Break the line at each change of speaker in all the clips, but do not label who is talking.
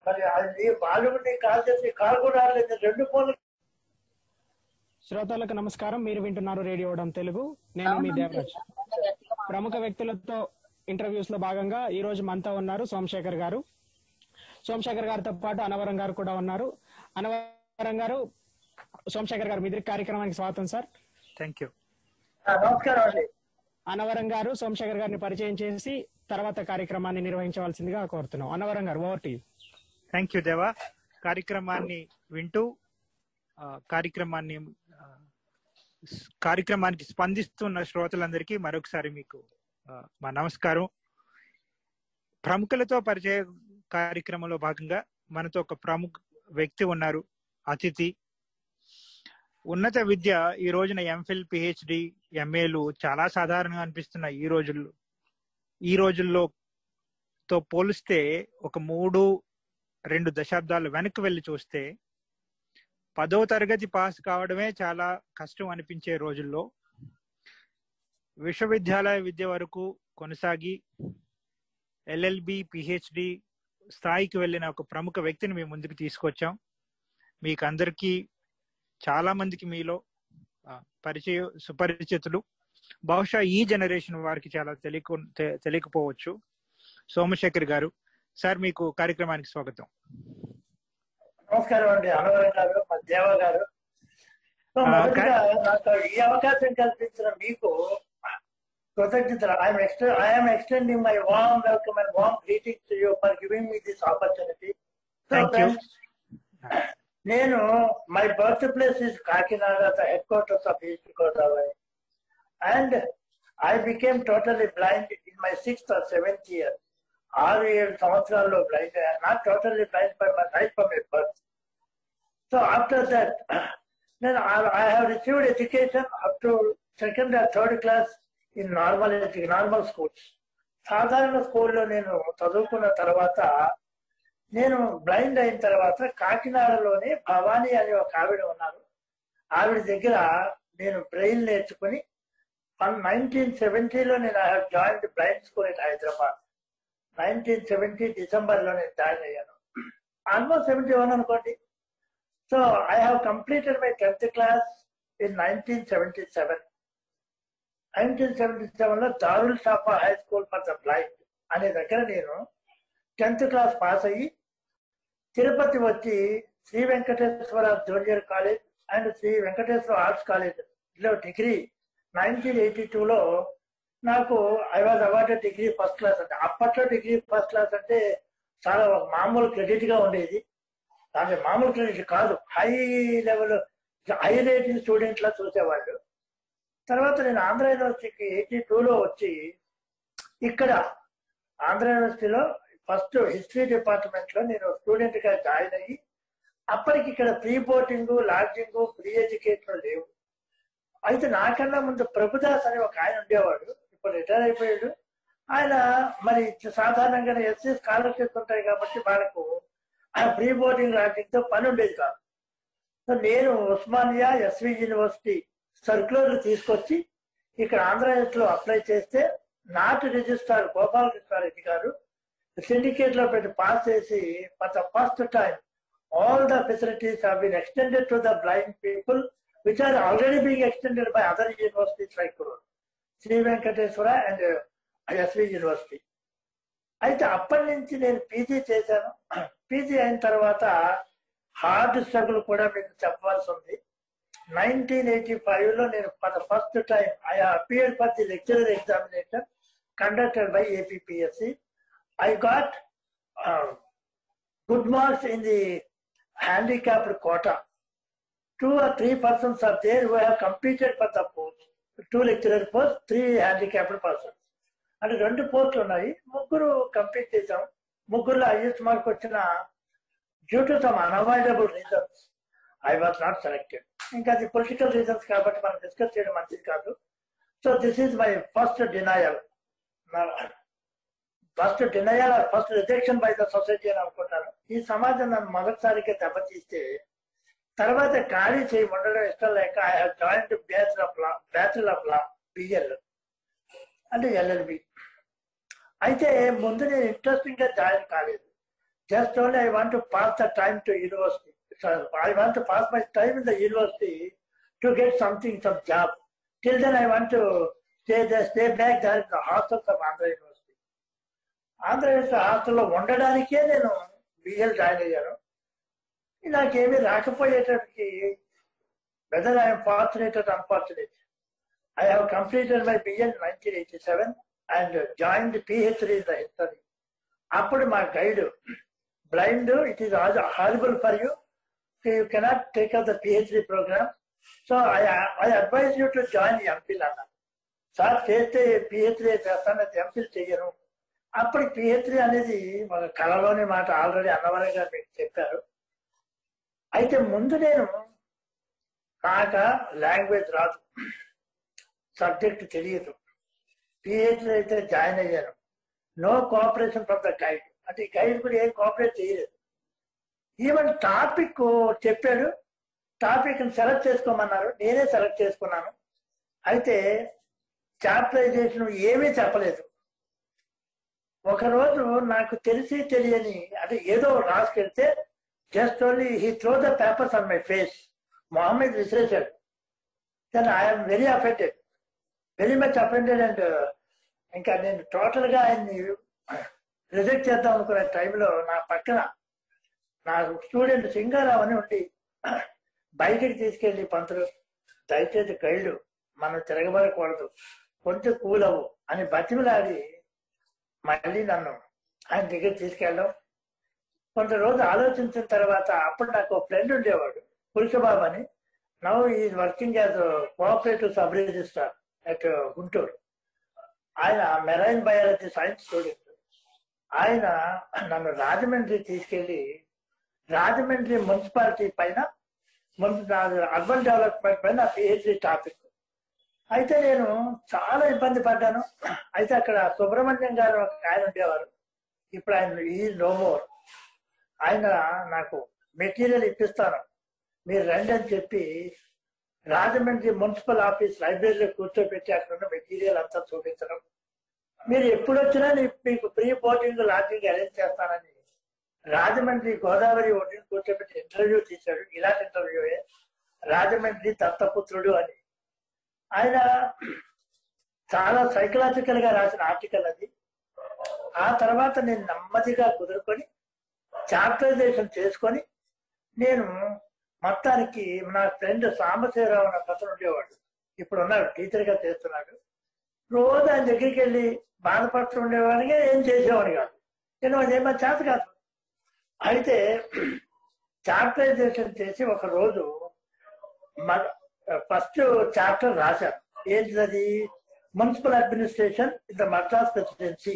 మరి అది వాళ్ళు కాల్ చేసి కాల్ కూడా రాలేదు. 2 ఫోన్లు.
శ్రోతలకు నమస్కారం. మీరు వింటున్నారు రేడియో ఓడం తెలుగు. నేను మీ దేవరాజ్. ప్రముఖ వ్యక్తులతో ఇంటర్వ్యూస్ లో భాగంగా ఈ రోజు మనతో ఉన్నారు సోమశేఖర్ గారు. సోమశేఖర్ గారితో పాటు అనవరం గారు కూడా ఉన్నారు. అనవరం గారు, సోమశేఖర్ గారు, మీ కార్యక్రమానికి స్వాగతం సార్.
Thank you.
నమస్కారం అండి.
అనవరం గారు సోమశేఖర్ గారిని పరిచయం చేసి తర్వాత కార్యక్రమాన్ని నిర్వహించవలసిందిగా కోరుతున్నాం. అనవరం గారు, over to you.
Thank you దేవా. కార్యక్రమాన్ని వింటూ కార్యక్రమానికి స్పందిస్తున్న శ్రోతలందరికీ మరొకసారి మీకు మా నమస్కారం. ప్రముఖులతో పరిచయ కార్యక్రమంలో భాగంగా మనతో ఒక ప్రముఖ వ్యక్తి ఉన్నారు, అతిథి. ఉన్నత విద్య ఈ రోజున ఎంఫిల్, పిహెచ్డి, ఎంఏలు చాలా సాధారణంగా అనిపిస్తున్న ఈ రోజుల్లో తో పోలిస్తే ఒక 3-2 దశాబ్దాలు వెనక్కి వెళ్ళి చూస్తే 10వ తరగతి పాస్ కావడమే చాలా కష్టం అనిపించే రోజుల్లో విశ్వవిద్యాలయ విద్య వరకు కొనసాగి ఎల్ఎల్బి, పిహెచ్డి స్థాయికి వెళ్ళిన ఒక ప్రముఖ వ్యక్తిని మేము ముందుకు తీసుకొచ్చాం. మీకు అందరికీ, చాలా మందికి మీలో సుపరిచితులు. బహుశా ఈ జనరేషన్ వారికి చాలా తెలియకపోవచ్చు. సోమశేఖర్ గారు సార్, మీకు కార్యక్రమానికి స్వాగతం.
నమస్కారం అండి అనవరం గారు, మా దేవ గారు. మొదటిగా నాకు ఈ అవకాశం కల్పించిన మీకు కృతజ్ఞతలు. I'm extending my warm welcome and warm greetings to you for giving me this opportunity. నేను my birth place is Kakinada, the headquarters of east Godavari, and I became totally blind in my 6th or 7th year. 6-7 సంవత్సరాల్లో బ్లైండ్. Not totally blind by my right from my birth. So after that then I have received education up to 2nd or 3rd class in normal schools. సాధారణ స్కూల్లో నేను చదువుకున్న తర్వాత, నేను blind అయిన తర్వాత కాకినాడలోనే భవానీ అనే ఒక ఆవిడ ఉన్నారు. ఆవిడ దగ్గర నేను బ్రెయిల్ నేర్చుకుని 1970లో నేను I have joined blind school in Hyderabad. 1970 డిసెంబర్లో నేను జాయిన్ అయ్యాను. ఆల్మోస్ట్ 71 అనుకోండి. So I have completed my 10th class in 1977. 1977లో Darul Shafa high school for the blind అనే దగ్గర నేను 10th క్లాస్ పాస్ అయ్యి తిరుపతి వచ్చి Sri Venkateswara junior college and Sri Venkateswara arts కాలేజ్లో డిగ్రీ 1982లో నాకు I was awarded degree first class. అంటే అప్పట్లో డిగ్రీ ఫస్ట్ క్లాస్ అంటే చాలా మామూలు క్రెడిట్ గా ఉండేది. దాని మామూలు క్రెడిట్ కాదు, high level, high rating student లా చూసేవాళ్ళు. తర్వాత నేను ఆంధ్ర యూనివర్సిటీకి 82లో వచ్చి ఇక్కడ ఆంధ్ర యూనివర్సిటీలో ఫస్ట్ హిస్టరీ డిపార్ట్మెంట్ లో నేను స్టూడెంట్ గా జాయిన్ అయ్యి, అప్పటికి ఇక్కడ pre boarding, lodging, free education లేవు. అయితే నాకన్నా ముందు ప్రభుదాస్ అని ఒక ఆయన ఉండేవాడు, ఇప్పుడు రిటైర్ అయిపోయాడు. ఆయన మరి సాధారణంగా ఎస్సీ స్కాలర్షిప్ ఉంటాయి కాబట్టి వాళ్ళకు ఆ ప్రీ బోర్డింగ్ లాడ్జింగ్ తో పని ఉండేది కాదు. సో నేను ఉస్మానియా, ఎస్వి యూనివర్సిటీ సర్క్యులర్లు తీసుకొచ్చి ఇక్కడ ఆంధ్ర యూనివర్సిటీలో అప్లై చేస్తే నాటి రిజిస్ట్రార్ గోపాలకృష్ణారెడ్డి గారు సిండికేట్ లో పెట్టి పాస్ చేసి, for the first time all the facilities have been extended to the blind people which are already being extended by other universities like Shri Venkateswara and SV university. అయితే అప్పటి నుంచి నేను పీజీ చేశాను. పీజీ అయిన తర్వాత హార్డ్ స్ట్రగుల్ కూడా మీకు చెప్పవలసి ఉంది. 1985లో నేను for the first time I appeared for the lecturer examination conducted by APPSC. I got good marks in the handicapped quota. 2 or 3 persons are there who have competed for the post. 2 lecturer posts, 3 handicapped persons. అంటే 2 పోస్టులు ఉన్నాయి. 3 compete చేశాం. 3లో highest mark వచ్చిన due to some unavoidable reasons I was not selected. ఇంకా అది political reasons కాబట్టి మనం discuss చేయడం మంచిది కాదు. So this is my first denial. First rejection by the society అని అనుకుంటాను. ఈ సమాజం నన్ను మొదటిసారిగా దెబ్బతీస్తే తర్వాత ఖాళీ చేయి ఉండడం ఇష్టం లేక I have joined bachelor of law, BL అంటే ఎల్ఎల్బి. అయితే ముందు నేను ఇంట్రెస్టింగ్ గా జాయిన్ కాలేదు. just only I want to pass the time to university. So I want to pass my time in the university to get something, some job. Till then I want to stay back there in the hostels of Andhra University. Andhra University హాస్టల్లో ఉండడానికే నేను BL join అయ్యాను. నాకేమీ రాకపోయేటప్పటికి whether I am fortunate or unfortunate, I have completed my BA in 1987 and joined PhD in the history. అప్పుడు మా guide, blind, it is horrible for you. You cannot take up the PhD program. So I advise you to join MPhil అన్నారు. Sir చేస్తే PhD చేస్తాను, MPhil చెయ్యను. అప్పుడు PhD అనేది మన కళలోని మాట ఆల్రెడీ అన్నవరం గారు మీకు చెప్పారు. అయితే ముందు నేను నాకు లాంగ్వేజ్ రాదు, సబ్జెక్ట్ తెలియదు. PhD అయితే జాయిన్ అయ్యాను. No cooperation from the guide, అంటే ఈ గైడ్ కూడా ఏం కోఆపరేట్ చేయలేదు. ఈవెన్ టాపిక్ చెప్పాడు, టాపిక్ సెలెక్ట్ చేసుకోమన్నారు, నేనే సెలెక్ట్ చేసుకున్నాను. అయితే చాప్టరైజేషన్ ఏమీ చెప్పలేదు. ఒకరోజు నాకు తెలిసి తెలియని అంటే ఏదో రాసుకెళ్తే just only he throw the papers on my face. మొహమ్మద్ విసిరేశాడు. Then I'm very offended, very much offended. And ఇంకా నేను టోటల్గా ఆయన్ని రిజెక్ట్ చేద్దాం అనుకునే టైంలో నా పక్కన నా స్టూడెంట్ సింగారావు అని ఉండి బయటికి తీసుకెళ్ళి, పంతులు దయచేసి గైడ్ మనం తిరగబడకూడదు, కొంచెం కూల్ అవ్వు అని బతిమలాడి మళ్ళీ నన్ను ఆయన దగ్గర తీసుకెళ్ళడం. కొంత రోజు ఆలోచించిన తర్వాత అప్పుడు నాకు ఒక ఫ్రెండ్ ఉండేవాడు, పురుషబాబు అని. Now is working as cooperative sub registrar at Guntur. ఆయన మెరైన్ బయాలజీ సైన్స్ స్టూడెంట్. ఆయన నన్ను రాజమండ్రి తీసుకెళ్ళి రాజమండ్రి మున్సిపాలిటీ పైన అర్బన్ డెవలప్మెంట్ పైన PhD టాపిక్. అయితే నేను చాలా ఇబ్బంది పడ్డాను. అయితే అక్కడ సుబ్రహ్మణ్యం గారు ఒక ఆయన ఉండేవారు, ఇప్పుడు ఆయన ఈ నో మోర్. ఆయన నాకు మెటీరియల్ ఇప్పిస్తాను మీరు రండి అని చెప్పి రాజమండ్రి మున్సిపల్ ఆఫీస్ లైబ్రరీలో కూర్చోబెట్టి అక్కడ మెటీరియల్ అంతా చూపించడం. మీరు ఎప్పుడు వచ్చినా మీకు ప్రీ బోర్డింగ్ లాడ్జింగ్ అరేంజ్ చేస్తానని రాజమండ్రి గోదావరి ఒడ్డుని కూర్చోబెట్టి ఇంటర్వ్యూ తీశాడు. ఇలాంటి ఇంటర్వ్యూయే, రాజమండ్రి దత్తపుత్రుడు అని. ఆయన చాలా సైకలాజికల్ గా రాసిన ఆర్టికల్ అది. ఆ తర్వాత నేను నెమ్మదిగా కుదురుకొని చాప్టరైజేషన్ చేసుకొని నేను మొత్తానికి నా ఫ్రెండ్ సాంబశివరావు అనే అతను ఉండేవాడు, ఇప్పుడు ఉన్నాడు, టీచర్ గా చేస్తున్నాడు. రోజు ఆయన దగ్గరికి వెళ్ళి బాధపడుతూ ఉండేవాడిగా ఏం చేసేవాడు కాదు, నేను అదేమో చేత కాదు. అయితే చాప్టరైజేషన్ చేసి ఒక రోజు ఫస్ట్ చాప్టర్ రాశాను. ఏంటిది? Municipal administration in the Madras presidency.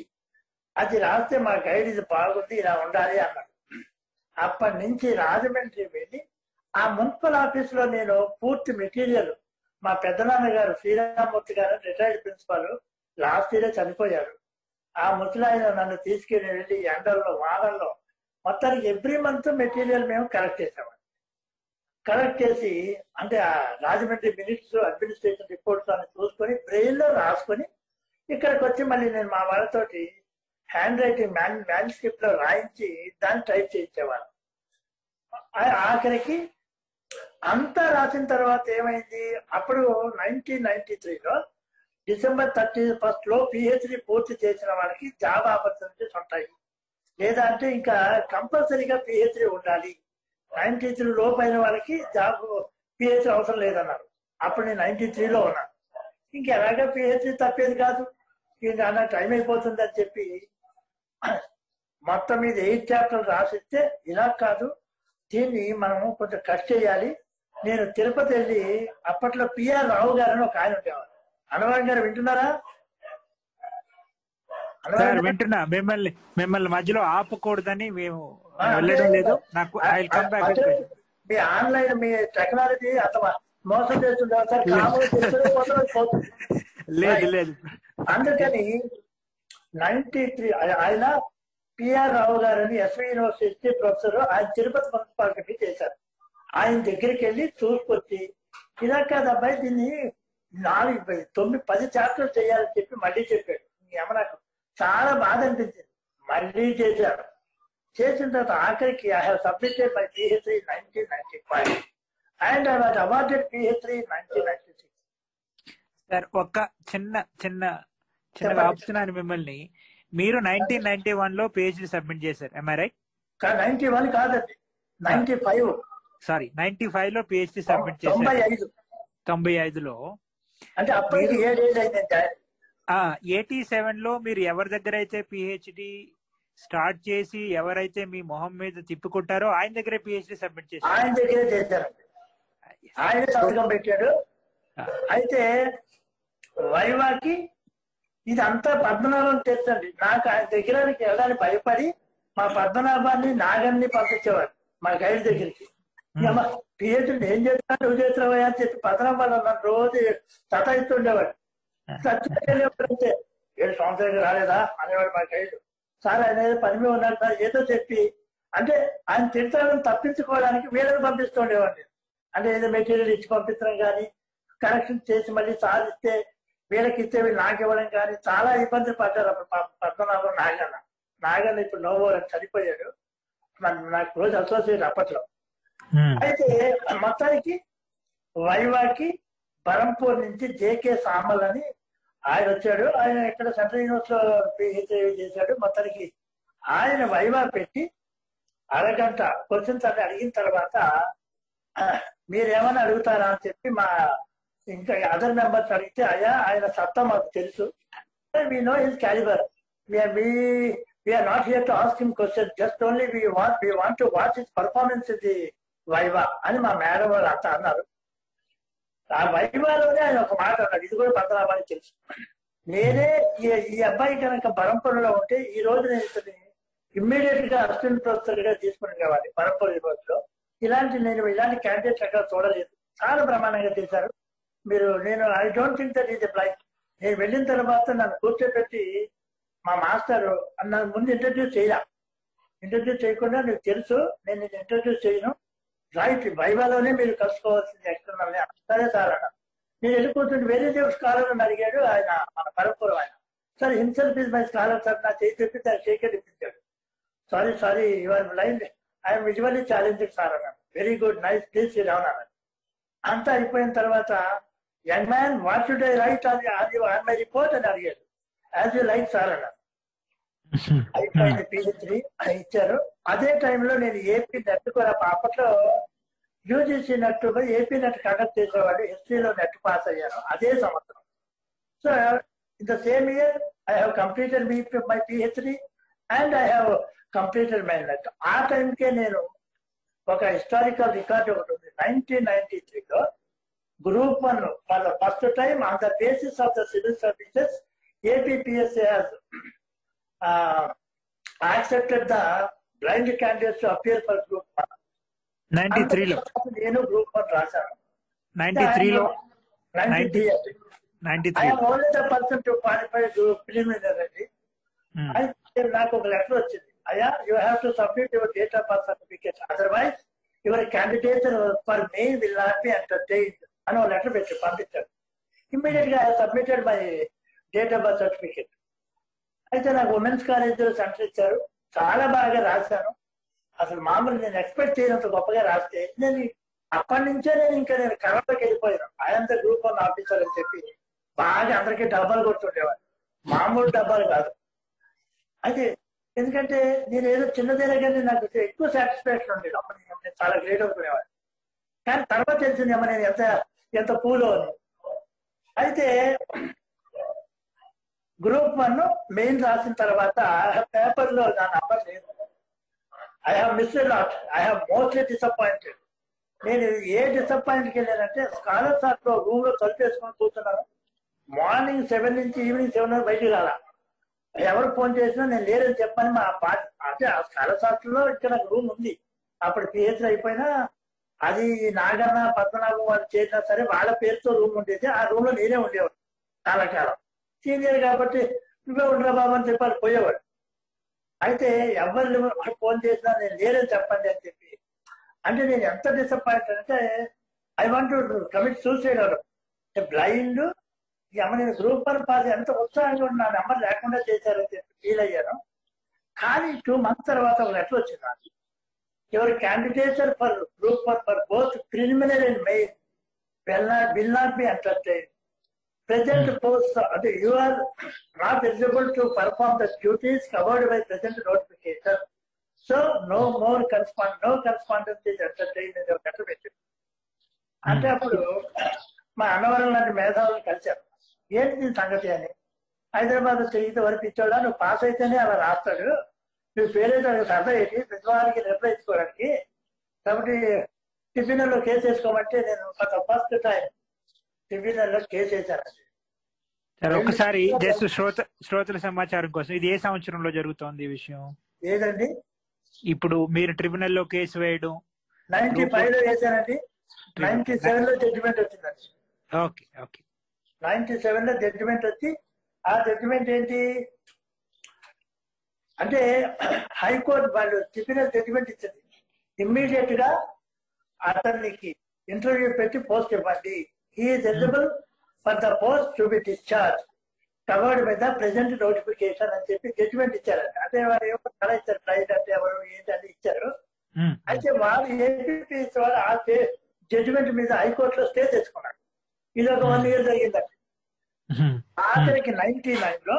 అది రాస్తే మా గైడ్ ఇది బాగుంది, ఇలా ఉండాలి అన్నాడు. అప్పటి నుంచి రాజమండ్రి వెళ్ళి ఆ మున్సిపల్ ఆఫీస్ లో నేను పూర్తి మెటీరియల్, మా పెద్దనాన్నగారు శ్రీరామూర్తి గారు రిటైర్డ్ ప్రిన్సిపాల్, లాస్ట్ ఇయరే చనిపోయారు. ఆ ముసలాయన నన్ను తీసుకెళ్ళి వెళ్ళి ఎండల్లో వానల్లో మొత్తానికి ఎవ్రీ మంత్ మెటీరియల్ మేము కలెక్ట్ చేసాము. కలెక్ట్ చేసి అంటే ఆ రాజమండ్రి మినిట్స్, అడ్మినిస్ట్రేషన్ రిపోర్ట్స్ అని చూసుకొని బ్రెయిన్ లో రాసుకొని ఇక్కడికి వచ్చి మళ్ళీ నేను మా వాళ్ళతోటి హ్యాండ్ రైటింగ్ మ్యాన్స్క్రిప్ట్ లో రాయించి దాన్ని టైప్ చేయించేవాళ్ళం. ఆఖరికి అంతా రాసిన తర్వాత ఏమైంది, అప్పుడు 1993లో December 31 లో PhD పూర్తి చేసిన వాళ్ళకి జాబ్ ఆపర్చునిటీస్ ఉంటాయి. లేదా అంటే ఇంకా కంపల్సరీగా PhD ఉండాలి. 93 లోపు అయిన వాళ్ళకి జాబ్ PhD అవసరం లేదన్నారు. అప్పుడు నేను 93లో ఉన్నాను. ఇంకెలాగా PhD తప్పేది కాదు, ఇంకా అన్న టైం అయిపోతుంది అని చెప్పి మొత్తం మీద 8 చాప్టర్లు రాసిస్తే ఇలా కాదు, దీన్ని మనం కొంచెం కట్ చేయాలి. నేను తిరుపతి వెళ్ళి అప్పట్లో PR రావు గారు అని ఒక ఆయన ఉండేవారు. అనవరం గారు వింటున్నారా?
వింటున్నా. మిమ్మల్ని మధ్యలో ఆపకూడదని మేము వెళ్ళడం లేదు. మీ
ఆన్లైన్ మీ టెక్నాలజీ అంత మోసం చేస్తుంటారు సార్,
లేదు.
అందుకని 93 ఆయన PR రావు గారు అని SV యూనివర్సిటీ ప్రొఫెసర్, ఆయన తిరుపతి మున్సిపాలిటీ చేశారు. ఆయన దగ్గరికి వెళ్ళి చూసుకొచ్చి ఇలా కాదు అబ్బాయి, దీన్ని 10 చాప్టర్లు చేయాలని చెప్పి మళ్ళీ చెప్పాడు. నాకు చాలా బాధ అనిపించింది. మళ్ళీ చేశారు. చేసిన తర్వాత ఆఖరికి I have submitted my PhD in 1995 and I was awarded PhD in 1996.
Sir ఒక చిన్న చిన్న చిన్నగా ఆపుతున్నాను మిమ్మల్ని. మీరు 1991 లో PhD సబ్మిట్ చేశారు, am I right?
91 కాదండి, 95.
సారీ 95 లో PhD సబ్మిట్ చేశారు. 95లో
అంటే అప్పటికి 7 ఏళ్ళు అయింది జాయిన్.
87 లో మీరు ఎవరి దగ్గర అయితే PhD స్టార్ట్ చేసి ఎవరైతే మీ మొహం మీద తిప్పుకుంటారో ఆయన దగ్గరే PhD సబ్మిట్ చేశారు.
ఆయన దగ్గరే చేశారండి, ఆయన సంతకం పెట్టాడు. అయితే వైవాకి ఇది అంతా పద్మనాభం తెచ్చండి. నాకు ఆయన దగ్గరికి వెళ్ళడానికి భయపడి మా పద్మనాభాన్ని నాగన్ని పంపించేవాడు మా గైడ్ దగ్గరికి. PhD ఏం చేస్తున్నావు నువ్వు చేస్తున్నావా అని చెప్పి పద్మనాభాలు నన్ను రోజు సతాయిస్తుండేవాడు. చచ్చిపోతే 7 సంవత్సరాలు రాలేదా అనేవాడు మా గైడ్. సార్ ఆయన పని మీద ఉన్నాడు సార్ ఏదో చెప్పి, అంటే ఆయన తిడతాడని తప్పించుకోవడానికి వీళ్ళని పంపిస్తుండేవాడిని. అంటే ఏదో మెటీరియల్ ఇచ్చి పంపించడం కానీ, కరెక్షన్ చేసి మళ్ళీ సాధిస్తే వీళ్ళకి ఇస్తే వీళ్ళు నాకు ఇవ్వడం కానీ చాలా ఇబ్బంది పడ్డారు అప్పుడు పద్మనాభం నాగన్న ఇప్పుడు నోవో చనిపోయాడు, నాకు రోజు అసోసియేట్ అప్పట్లో. అయితే మొత్తానికి వైవాకి బరంపూర్ నుంచి జేకే సామల్ అని ఆయన వచ్చాడు. ఆయన ఇక్కడ సెంట్రల్ యూనివర్సిటీలో PhD చేశాడు. మొత్తానికి ఆయన వైవా పెట్టి అరగంట క్వశ్చన్స్ అన్ని అడిగిన తర్వాత మీరేమని అడుగుతారా అని చెప్పి మా ఇంకా అదర్ మెంబర్స్ అడిగితే అయ్యా ఆయన సత్తా మాకు తెలుసు, we know his caliber, we are not here to ask him questions, just only we want to watch his performance in the viva అని మా మేడం వాళ్ళు అంతా అన్నారు. ఆ వైవాలోనే ఆయన ఒక మాట అన్నాడు, ఇది కూడా పద్మనాభానికి తెలుసు. నేనే ఈ అబ్బాయి కనుక బరంపూర్లో ఉంటే ఈ రోజు నేను ఇతని ఇమ్మీడియట్ గా అసిస్టెంట్ ప్రొఫెసర్ గా తీసుకుని కావాలి బరంపూర్ యూనివర్సిటీలో. ఇలాంటి క్యాండిడేట్స్ అక్కడ చూడలేదు, చాలా ప్రమాణంగా చేశారు మీరు. నేను I don't think that is a blind. నేను వెళ్ళిన తర్వాత నన్ను కూర్చోబెట్టి మా మాస్టర్ నన్ను ముందు ఇంట్రడ్యూస్ చేయకుండా నీకు తెలుసు నేను ఇంట్రడ్యూస్ చేయను, రైట్ వైవాలోనే మీరు కలుసుకోవాల్సింది ఎక్స్టర్నల్. సరే సార్ అన్న. నేను వెళ్ళి కూర్చుంటే వేరే దేవుడు స్కాలర్ అని అడిగాడు ఆయన, మన పరంపూర్ ఆయన. Sir himself is my scholar sir, నా చేయి తెప్పితే ఆయన షేక్ ఇప్పించాడు. Sorry your blind, I'm visually challenging sir అన్నాను. Very good, nice, please sit down అన్నాడు. అంతా అయిపోయిన తర్వాత young man what should I write on my report అని అడిగాడు. యాజ్ యూ లైక్ సార్ అన్నాను. అయిపోయింది PhD ఇచ్చారు. అదే టైంలో నేను ఏపీ నెట్ కూడా అప్పట్లో UGC net AP net conduct చేసేవాడు, హిస్టరీలో నెట్ పాస్ అయ్యాను అదే సంవత్సరం. So in the same year I have completed my PhD and I have completed my net. ఆ టైంకే నేను ఒక హిస్టారికల్ రికార్డ్ ఒకటి ఉంది. 1993లో group 1 for the first time on the basis of the civil services APPSA has accepted the blind candidates to appear for group 1.
93లో
నేను group 1 రాశాను.
93లో
93 I am only the person to qualify preliminary. అయితే నాకు ఒక letter వచ్చింది, అయ్యా you have to submit your date of birth certificate, otherwise your candidate for May will not be entertained అని ఒక letter పెట్టి పంపించాడు. ఇమ్మీడియట్ గా I submitted my date of birth certificate. అయితే నాకు ఉమెన్స్ కాలేజీలో సెంటర్ ఇచ్చారు, చాలా బాగా రాశాను. అసలు మామూలు నేను ఎక్స్పెక్ట్ చేయనంత గొప్పగా రాస్తే నేను అప్పటి నుంచే నేను కరోనాకి వెళ్ళిపోయాను. ఐఎమ్ ద గ్రూప్ 1 ఆఫీసర్ అని చెప్పి బాగా అందరికీ డబ్బాలు కొడుతుండేవాడు, మామూలు డబ్బాలు కాదు. అయితే ఎందుకంటే నేను ఏదో చిన్నదైనా కానీ నాకు ఎక్కువ సాటిస్ఫాక్షన్ ఉండేది. అప్పుడు నేను చాలా గ్రేట్ అవుకునేవాడు. కానీ తర్వాత తెలిసింది ఏమో నేను ఎంత పూలో అని. అయితే గ్రూప్ 1 మెయిన్ రాసిన తర్వాత పేపర్లో నా నంబర్ లేదు. I have missed lot, I have mostly disappointed. నేను ఏ డిసప్పాయింట్కి వెళ్ళానంటే స్కాలర్ సార్లో రూమ్ లో తలుపేసుకొని కూర్చున్నాను. మార్నింగ్ 7 నుంచి ఈవినింగ్ 7 వరకు బయటికి రాలా. ఎవరు ఫోన్ చేసినా నేను లేదని చెప్పని మా అంటే ఆ స్కాలర్ సార్లో ఇక్కడ నాకు రూమ్ ఉంది. అప్పుడు PhD అయిపోయినా అది నాగన్న పద్మనాభం వాళ్ళు చేసినా సరే వాళ్ళ పేరుతో రూమ్ ఉండేది. ఆ రూమ్ లో నేనే ఉండేవాడు చాలా కాలం. సీనియర్ కాబట్టి నువ్వే ఉండరా బాబు అని చెప్పి వాళ్ళు పోయేవాడు. అయితే ఎవరు ఫోన్ చేసినా నేను లేదని చెప్పండి అని చెప్పి. అంటే నేను ఎంత డిసప్పాయింట్ అంటే I want to commit suicide అవడం. బ్లైండ్ ఈ అమ్మ నేను గ్రూప్ 1 పాస్ ఎంత ఉత్సాహంగా ఉన్న నెంబర్ లేకుండా చేశారని చెప్పి ఫీల్ అయ్యాను. కానీ 2 months తర్వాత ఒక లెటర్ వచ్చింది నాకు. Your candidature for group for both criminal and main will not be entertain. Present post, you are not eligible to perform the duties covered by present notification. So no correspondence is entertained in your letter. అంటే అప్పుడు మా అన్నవరం లాంటి మేధావులను కలిశారు. ఏంటి దీని సంగతి అని. హైదరాబాద్ తిరిగితే వరకు ఇచ్చాడా, నువ్వు పాస్ అయితేనే అలా రాస్తాడు, నువ్వు ఫెయిల్ అయితే సరదా ఏంటి ప్రతివారికి రిప్లై ఇచ్చుకోవడానికి, కాబట్టి ట్రిబ్యునల్లో కేసు వేసుకోమంటే నేను ఫస్ట్ టైం ట్రిబ్యునల్లో కేసు వేశానండి.
సార్ ఒకసారి జస్ట్ శ్రోతల సమాచారం కోసం, ఇది ఏ సంవత్సరంలో జరుగుతోంది ఈ విషయం?
ఏదండి?
ఇప్పుడు మీరు ట్రిబ్యునల్లో కేసు వేయడం
95 లో వేశానండి. 97 లో జడ్జిమెంట్ వచ్చిందండి.
Okay okay.
97 లో జడ్జిమెంట్ వచ్చి, ఆ జడ్జిమెంట్ ఏంటి అంటే హైకోర్టు వాళ్ళు ట్రిబ్యునల్ జడ్జిమెంట్ ఇచ్చింది. ఇమ్మీడియట్ గా అతనికి ఇంటర్వ్యూ పెట్టి పోస్ట్ ఇవ్వండి. He is eligible for the post to be discharge covered by the present notification అని చెప్పి జడ్జిమెంట్ ఇచ్చారంట. అంటే వారు ఏమో తల ఇచ్చారు, ట్రైడ్ అంటే ఎవరు ఏంటి అని ఇచ్చారు. అయితే వాళ్ళు ఏపీఎస్ వాళ్ళు ఆ జడ్జిమెంట్ మీద హైకోర్టులో స్టే తెచ్చుకున్నాడు. ఇది ఒక 1 year జరిగిందండి. ఆఖరికి 99 లో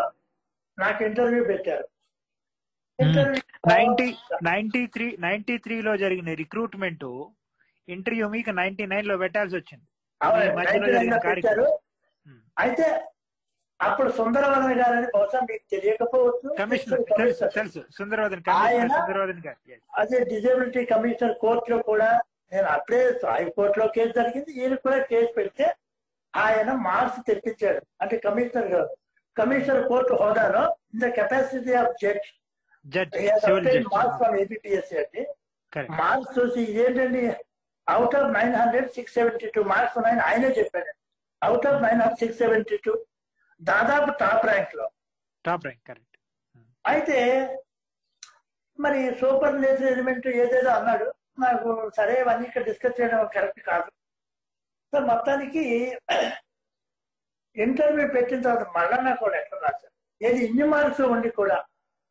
నాకు ఇంటర్వ్యూ పెట్టారు.
93 లో జరిగిన రిక్రూట్మెంట్ ఇంటర్వ్యూ మీకు 99 లో పెట్టాల్సి వచ్చింది.
పెట్టారు. అయితే అప్పుడు సుందరవదన గారని బహుశా మీకు తెలియకపోవచ్చు, అదే డిజబిలిటీ కమిషనర్ కోర్టులో కూడా నేను అప్పుడే హైకోర్టులో కేసు జరిగింది, ఈయన కూడా కేసు పెడితే ఆయన మార్క్స్ తెప్పించాడు. అంటే కమిషనర్ కోర్టు హోదాలో in the capacity of judge marks from APSC అండి. మార్క్స్ చూసి ఇదేంటండి, అవుట్ ఆఫ్ 900 672 మార్క్స్ ఉన్నాయని ఆయనే చెప్పాడు. అవుట్ ఆఫ్ 900 672 దాదాపు టాప్ ర్యాంక్ లో.
కరెక్ట్.
అయితే మరి సూపర్ ఎలిమెంట్ ఏదేదో అన్నాడు. నాకు సరే అవన్నీ ఇక్కడ డిస్కస్ చేయడం కరెక్ట్ కాదు. సో మొత్తానికి ఇంటర్వ్యూ పెట్టిన తర్వాత మళ్ళా నాకు లెటర్ రాశారు. ఏది ఇన్ని మార్క్స్ ఉండి కూడా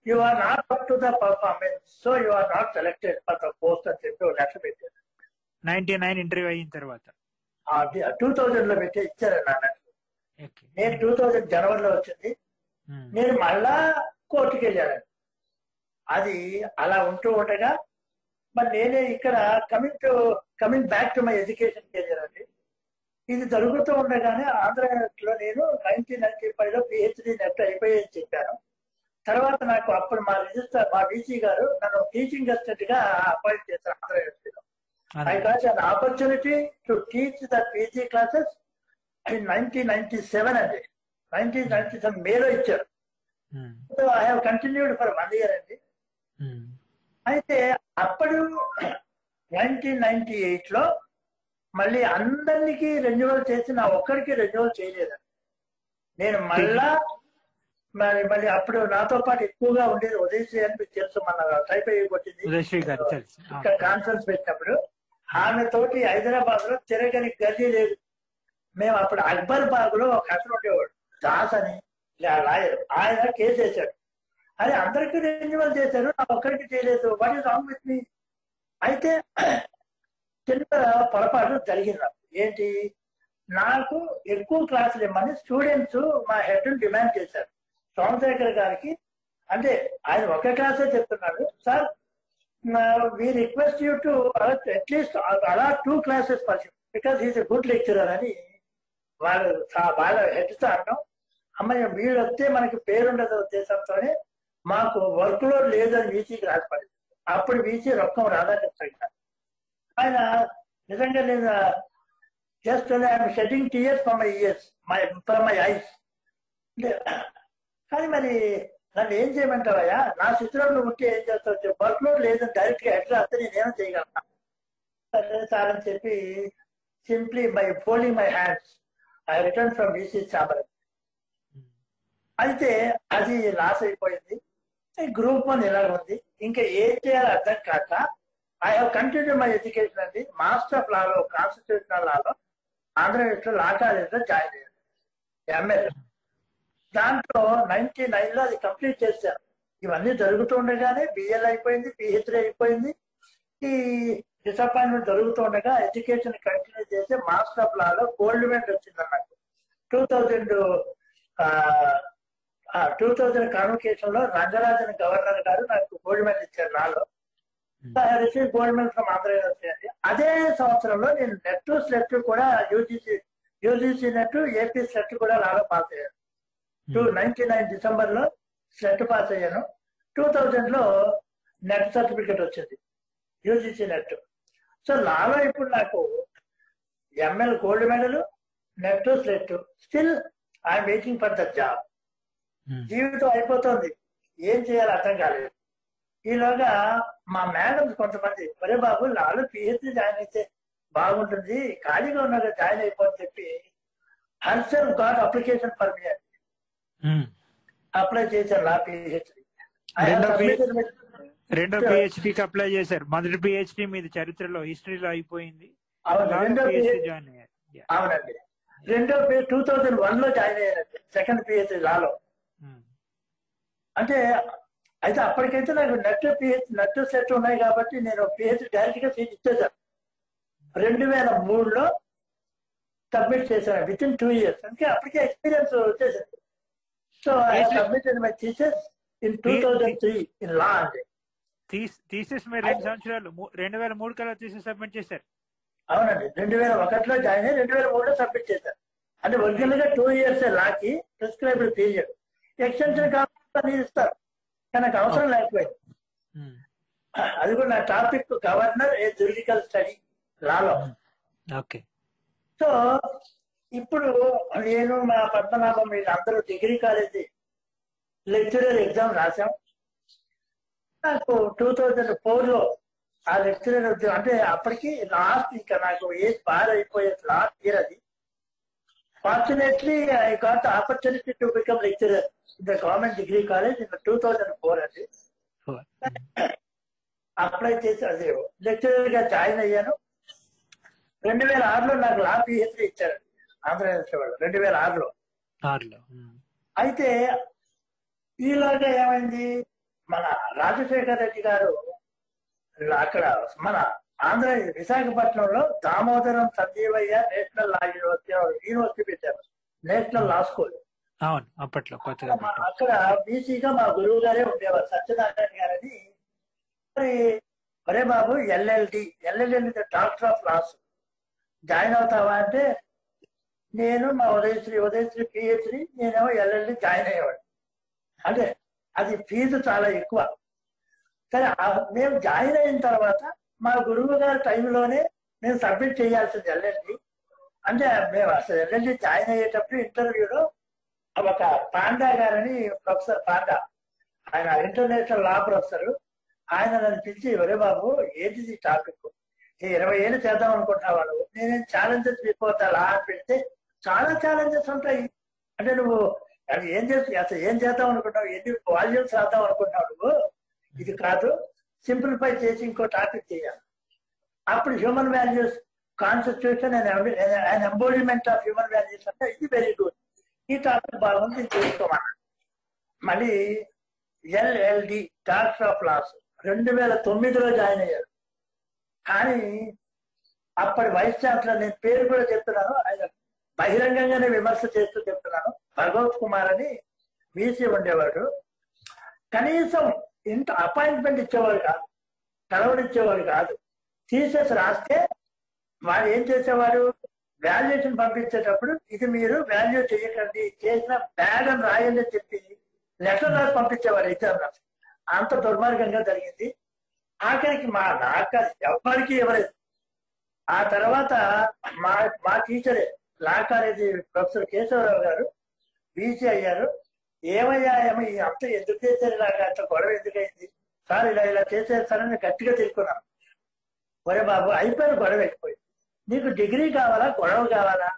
you are not up to the performance, so you are not selected for the post అని చెప్పి లెటర్ పెట్టారు.
99 ఇంటర్వ్యూ అయిన తర్వాత
2000 లో పెట్టి ఇచ్చారు నా లెటర్. నేను 2000 జనవరిలో వచ్చింది. నేను మళ్ళా కోర్టుకి వెళ్ళాను. అది అలా ఉంటూ ఉండగా మరి నేనే ఇక్కడ coming back to my education career అండి. ఇది జరుగుతూ ఉండగానే ఆంధ్రలో నేను 1995 లో పిహెచ్డి నెట్ అయిపోయేది చెప్పాను. తర్వాత నాకు అప్పుడు మా వీసీ గారు నన్ను టీచింగ్ అసిస్టెంట్ గా అపాయింట్ చేశారు ఆంధ్ర యూనివర్సిటీలో. I got an opportunity to teach the PG classes in 1997 అండి. 1997 మేలో ఇచ్చారు. So I have continued for 1 year అండి. అయితే అప్పుడు 1998 లో మళ్ళీ అందరికి రెన్యువల్ చేసి నా ఒక్కడికి రెన్యువల్ చేయలేదండి. నేను మళ్ళీ అప్పుడు నాతో పాటు ఎక్కువగా ఉండేది ఉదయశ్రీ అని మీకు తెలుసు, మన టైప్ అయ్యి కొట్టింది ఇక్కడ కాన్ఫరెన్స్ పెట్టినప్పుడు. ఆమె తోటి హైదరాబాద్ లో తిరగని గది లేదు. మేము అప్పుడు అక్బర్ బాగ్ లో ఒక అతను ఉండేవాడు, దాస్ అని లాయర్, ఆయన కేసు వేశాడు. అరే అందరికీ రెన్యువల్ చేశారు, నా ఒక్కడికి చేయలేదు, what is wrong with me. అయితే చిన్న పొరపాటు జరిగింది. ఏంటి, నాకు ఎక్కువ క్లాసులు ఇవ్వమని స్టూడెంట్స్ మా హెడ్ డిమాండ్ చేశారు సోమశేఖర్ గారికి. అంటే ఆయన ఒక క్లాసే చెప్తున్నాడు, sir we request you to at least allow 2 classes for him because he is a good lecturer అని వాళ్ళ హెడ్ తో అన్నాం. అమ్మాయి వీళ్ళు వస్తే మనకి పేరుండదు ఉద్దేశంతోనే మాకు వర్క్ లోడ్ లేదని వీసీకి రాసిపడింది. అప్పుడు వీసీ రొక్కం రాధాకృష్ణ ఆయన నిజంగా నేను just I'm shedding tears from my years from my eyes. కానీ మరి నన్ను ఏం చేయమంటావయ్యా, నా స్థితిలో నువ్వు ఉంటే ఏం చేస్తావు, వర్క్ లోడ్ లేదని డైరెక్ట్ గా ఎట్లా వస్తే నేనేమో చేయగలను. సరే సార్ అని చెప్పి simply by folding my hands I return from VC chamber. అయితే అది లాస్ అయిపోయింది. గ్రూప్ 1 ఇలా ఉంది, ఇంకా ఏం చేయాలో అర్థం కాక I have continue my education అండి. మాస్టర్ ఆఫ్ లాలో కాన్స్టిట్యూషనల్ లాలో ఆంధ్రప్రదేశ్ లా కాలేజ్లో జాయిన్ అయ్యాను ఎంఎల్. దాంట్లో 99 లో అది కంప్లీట్ చేశాను. ఇవన్నీ జరుగుతుండగానే బిఎల్ అయిపోయింది, పిహెచ్డి అయిపోయింది. ఈ డిసప్పాయింట్మెంట్ జరుగుతుండగా ఎడ్యుకేషన్ కంటిన్యూ చేసి master of Lalo gold medal వచ్చింది నాకు. 2000 కాన్వకేషన్ లో రంగరాజన్ గవర్నర్ గారు నాకు గోల్డ్ మెడల్ ఇచ్చారు లాలో. Receive gold medal from Andhra university. అదే సంవత్సరంలో నేను నెట్ స్లెట్ కూడా యూజీసీ నెట్, ఏపీ స్లెట్ కూడా లాలో పాస్ అయ్యాను. 1999 డిసెంబర్ లో స్లెట్ పాస్ అయ్యాను. 2000 లో నెట్ సర్టిఫికేట్ వచ్చింది, యూజీసీ నెట్. సో లాలో ఇప్పుడు నాకు ML gold medal, net slate. Still I'm waiting for the job. జీవితం అయిపోతుంది, ఏం చేయాలో అర్థం కాలేదు. ఈలోగా మా మేడమ్స్ కొంతమంది, ఒరే బాబు లాలో పిహెచ్డి జాయిన్ అయితే బాగుంటుంది, ఖాళీగా ఉన్నాక జాయిన్ అయిపోని చెప్పి herself got application for me apply చేశారు లా పిహెచ్డి.
రెండో పిహెచ్డికి అప్లై చేశారు. మొదటి పిహెచ్డి మీది చరిత్రలో, హిస్టరీలో అయిపోయింది.
అవునండి. రెండో 2001 లో జాయిన్ అయ్యారండి సెకండ్ పిహెచ్డి లాలో. అంటే అయితే అప్పటికైతే నాకు నెట్ సెట్ ఉన్నాయి కాబట్టి నేను పిహెచ్డి డైరెక్ట్ గా సీట్ ఇచ్చేసాను. 2003 లో సబ్మిట్ చేశాను, విత్ ఇన్ 2 years. అంటే అప్పటికే ఎక్స్పీరియన్స్ వచ్చేసింది. So I submitted my thesis in 2003 in law. అంటే
థీసిస్ మీరు 2 సంవత్సరాలు 2003 కల్లా థీసిస్ సబ్మిట్ చేశారు.
అవునండి. 2001లో జాయిన్ అయ్యి 2003లో సబ్మిట్ చేశారు. అంటే ఒరిజినల్ గా 2 years లాకి ప్రిస్క్రైబ్డ్ పీరియడ్. ఎక్స్టెన్షన్ కావాలని ఇస్తారు, కానీ నాకు అవసరం లేకపోయింది. అది కూడా నా టాపిక్ గవర్నర్ ఏ జ్యురిడికల్ స్టడీ లాలో.
ఓకే.
సో ఇప్పుడు నేను మా పద్మనాభం వీళ్ళందరూ డిగ్రీ కాలేజీ లెక్చరర్ ఎగ్జామ్ రాశాం. నాకు 2004 లో ఆ లెక్చరర్ ఉద్యోగం, అంటే అప్పటికి లాస్ట్, ఇంకా నాకు ఏజ్ బార్ అయిపోయే లాస్ట్ ఇయర్ అది. Fortunately I got the opportunity to become lecturer in the government degree college in 2004 అండి. అప్లై చేసి అదే లెక్చరర్ గా జాయిన్ అయ్యాను. 2006లో నాకు లా పిహెచ్డి ఇచ్చారు ఆంధ్ర యూనివర్సిటీ వాళ్ళు, 2006లో. అయితే ఈలాగా ఏమైంది, మన రాజశేఖర్ రెడ్డి గారు అక్కడ మన ఆంధ్ర విశాఖపట్నంలో Damodaram Sanjivayya national law university పెట్టారు, నేషనల్ లా స్కూల్.
అవును, అప్పట్లో
అక్కడ బీసీగా మా గురువు గారే ఉండేవారు, సత్యనారాయణ గారని. మరి ఒరే బాబు LLD doctor of laws join అవుతావా అంటే, నేను మా ఉదయశ్రీ పిహెచ్డి, నేనేమో ఎల్ఎల్డి జాయిన్ అయ్యేవాడు. అంటే అది ఫీజు చాలా ఎక్కువ. సరే మేము జాయిన్ అయిన తర్వాత మా గురువు గారి టైంలోనే నేను సబ్మిట్ చేయాల్సింది ఎల్ఎల్డి. అంటే మేము అసలు ఎల్ఎల్డి జాయిన్ అయ్యేటప్పుడు ఇంటర్వ్యూలో ఒక పాండా గారని ప్రొఫెసర్ పాండా, ఆయన ఇంటర్నేషనల్ లా ప్రొఫెసర్, ఆయన నన్ను పిలిచి, ఒరే బాబు ఏంటిది టాపిక్, 20 ఏళ్ళు చేద్దాం అనుకుంటున్నావు, నేనేం ఛాలెంజెస్ వెళ్ళిపోతా లా అని పెడితే చాలా ఛాలెంజెస్ ఉంటాయి. అంటే నువ్వు అది అసలు ఏం చేద్దాం అనుకుంటావు, ఎన్ని వాల్యూమ్స్ రాద్దాం అనుకుంటున్నావు నువ్వు, ఇది కాదు, సింప్లిఫై చేసి ఇంకో టాపిక్ చేయాలి. అప్పుడు human values constitution and embodiment of human values అంటే ఇది వెరీ గుడ్, ఈ టాపిక్ బాగుంది, ఇది చేసుకోమన్నా. మళ్ళీ ఎల్ఎల్డి డాక్టర్ ఆఫ్ లాస్ 2009లో జాయిన్ అయ్యారు. కానీ అప్పటి వైస్ ఛాన్సలర్, నేను పేరు కూడా చెప్తున్నాను, ఆయన బహిరంగంగానే విమర్శ చేస్తూ చెప్తున్నాను, భగవత్ కుమార్ అని వీసీ ఉండేవాడు. కనీసం ఇంత అపాయింట్మెంట్ ఇచ్చేవాడు కాదు, కలవడిచ్చేవాడు కాదు. థీసిస్ రాస్తే వాడు ఏం చేసేవాడు, వాల్యుయేషన్ పంపించేటప్పుడు ఇది మీరు వాల్యూ చేయకండి, చేసిన బ్యాడ్ అని రాయండి అని చెప్పి లెటర్ రాసి పంపించేవాడు ఎగ్జామ్ రాసి. అంత దుర్మార్గంగా జరిగింది. ఆఖరికి నాకు ఎవ్వరికి ఇవ్వలేదు. ఆ తర్వాత మా టీచరే లా కాలేజీ ప్రొఫెసర్ కేశవరావు గారు బీసీ అయ్యారు. ఏమయ్యా అంత ఎందుకు చేశారు, ఇలాగా అంత గొడవ ఎందుకైంది సార్, ఇలా చేసేస్తారని గట్టిగా తిరుగుకున్నాను. ఒరే బాబు అయిపోయిన గొడవ అయిపోయింది, నీకు డిగ్రీ కావాలా గొడవ కావాలా,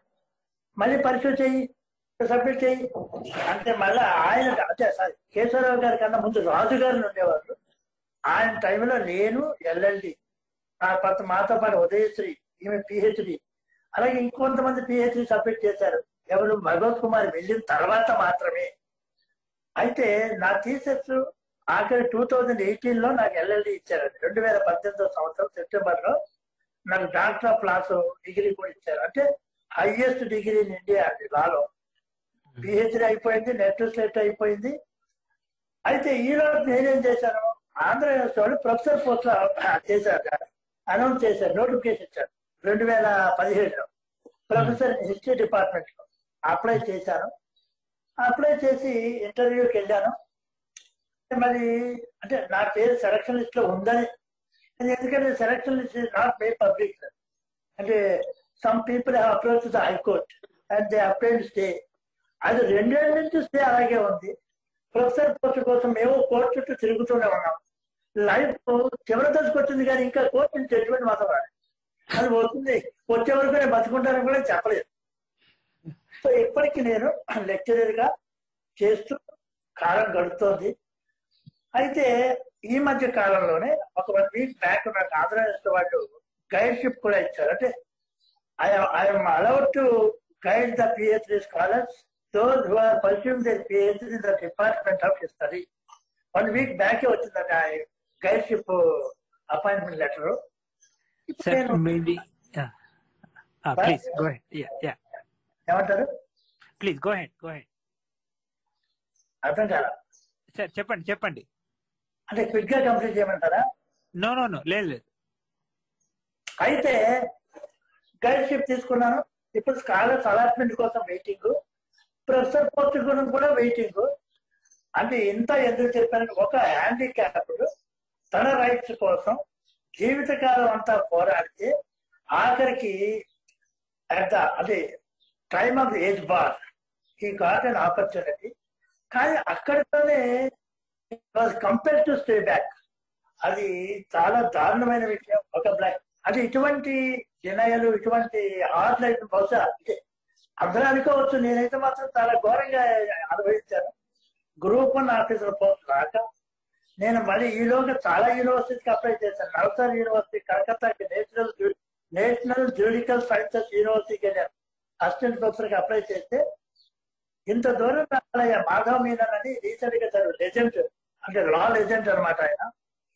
మళ్ళీ పరీక్ష చెయ్యి, సబ్మిట్ చెయ్యి అంటే. మళ్ళీ ఆయన అంటే కేశవరావు గారి కన్నా ముందు రాజు గారిని ఉండేవారు. ఆయన టైంలో నేను ఎల్ఎల్డి, మాతో పాటు ఉదయశ్రీ ఈమె పిహెచ్డి, అలాగే ఇంకొంతమంది పిహెచ్డి సబ్మిట్ చేశారు. ఎవరు, భగవత్ కుమార్ వెళ్ళిన తర్వాత మాత్రమే. అయితే నా థీసిస్ ఆఖరి 2018లో నాకు ఎల్ఎల్డి ఇచ్చారు. 2018 సంవత్సరం సెప్టెంబర్ లో నాకు డాక్టర్ ఆఫ్ లాస్ డిగ్రీ కూడా ఇచ్చారు. అంటే హైయెస్ట్ డిగ్రీ ఇన్ ఇండియా అండి లాలో. పిహెచ్డి అయిపోయింది, నెట్ స్లెట్ అయిపోయింది. అయితే ఈరోజు నేనేం చేశాను, ఆంధ్ర యూనివర్సిటీ వాళ్ళు ప్రొఫెసర్ పోస్ట్ చేశారు, అనౌన్స్ చేశారు, నోటిఫికేషన్ ఇచ్చారు 2017లో ప్రొఫెసర్ హిస్టరీ డిపార్ట్మెంట్ లో. అప్లై చేశాను. అప్లై చేసి ఇంటర్వ్యూకి వెళ్ళాను. మరి అంటే నా పేరు సెలక్షన్ లిస్ట్ లో ఉందని, ఎందుకంటే selection list is not made public. అంటే some people have approach the high court and they applied stay. అది 2 ఏళ్ల నుంచి స్టే అలాగే ఉంది. ప్రొఫెసర్ పోస్ట్ కోసం మేము కోర్టు చుట్టూ తిరుగుతూనే ఉన్నాం. లైఫ్ చివరి దశకు వచ్చింది కానీ ఇంకా కోర్టు నుంచి జడ్జిమెంట్ మాత్రం రాలేదు. అది వస్తుంది, వచ్చే వరకు నేను బతుకుంటానని కూడా చెప్పలేదు. సో ఇప్పటికీ నేను లెక్చరర్ గా చేస్తూ కాలం గడుపుతోంది. అయితే ఈ మధ్య కాలంలోనే ఒక 1 వీక్ బ్యాక్ నాకు ఆంధ్ర వాళ్ళు గైడ్షిప్ కూడా ఇచ్చారు. అంటే I'm allowed to guide the PhD scholars those who are pursuing their PhD in the Department of History. 1 week బ్యాకే వచ్చిందండి ఆ గైడ్షిప్ అపాయింట్మెంట్ లెటర్. ఏమంటారు?
Please go head.
అర్థం కాదా?
చెప్పండి.
అంటే క్విక్ గా కంప్లీట్ చేయమంటారా?
నో లేదు.
అయితే గైడ్షిప్ తీసుకున్నాను. ఇప్పుడు స్కాలర్స్ అలాట్మెంట్ కోసం వెయిటింగ్, ప్రొఫెసర్ పోస్ట్ గురించి కూడా వెయిటింగ్. అంటే ఇంత ఎందుకు చెప్పాను, ఒక హ్యాండిక్యాప్డ్ తన రైట్స్ కోసం జీవితకాలం అంతా పోరాడితే ఆఖరికి అదే time of the age bar he got an opportunity. కానీ అక్కడితోనే కంపేర్ టు స్టే బ్యాక్. అది చాలా దారుణమైన విషయం. ఒక బ్లాక్ అది ఇటువంటి డినయలు, ఇటువంటి హార్డ్ లైఫ్ బహుశా అందరూ అనుకోవచ్చు. నేనైతే మాత్రం చాలా ఘోరంగా అనుభవించాను. గ్రూప్ 1 ఆఫీసర్ పోస్ట్ రాక నేను మళ్ళీ ఈలోగా చాలా యూనివర్సిటీకి అప్లై చేశాను. నల్సార్ యూనివర్సిటీ, కలకత్తాకి నేషనల్ జ్యుడిషియల్ సైన్సెస్ యూనివర్సిటీకి వెళ్ళాను. అసిస్టెంట్ ప్రొఫెసర్కి అప్లై చేస్తే ఇంత దూరం రావాలయ్యా. మాధవ్ మీనన్ అని రీసెంట్ గా చదువు లెజెండ్, అంటే లా లెజెండ్ అనమాట ఆయన.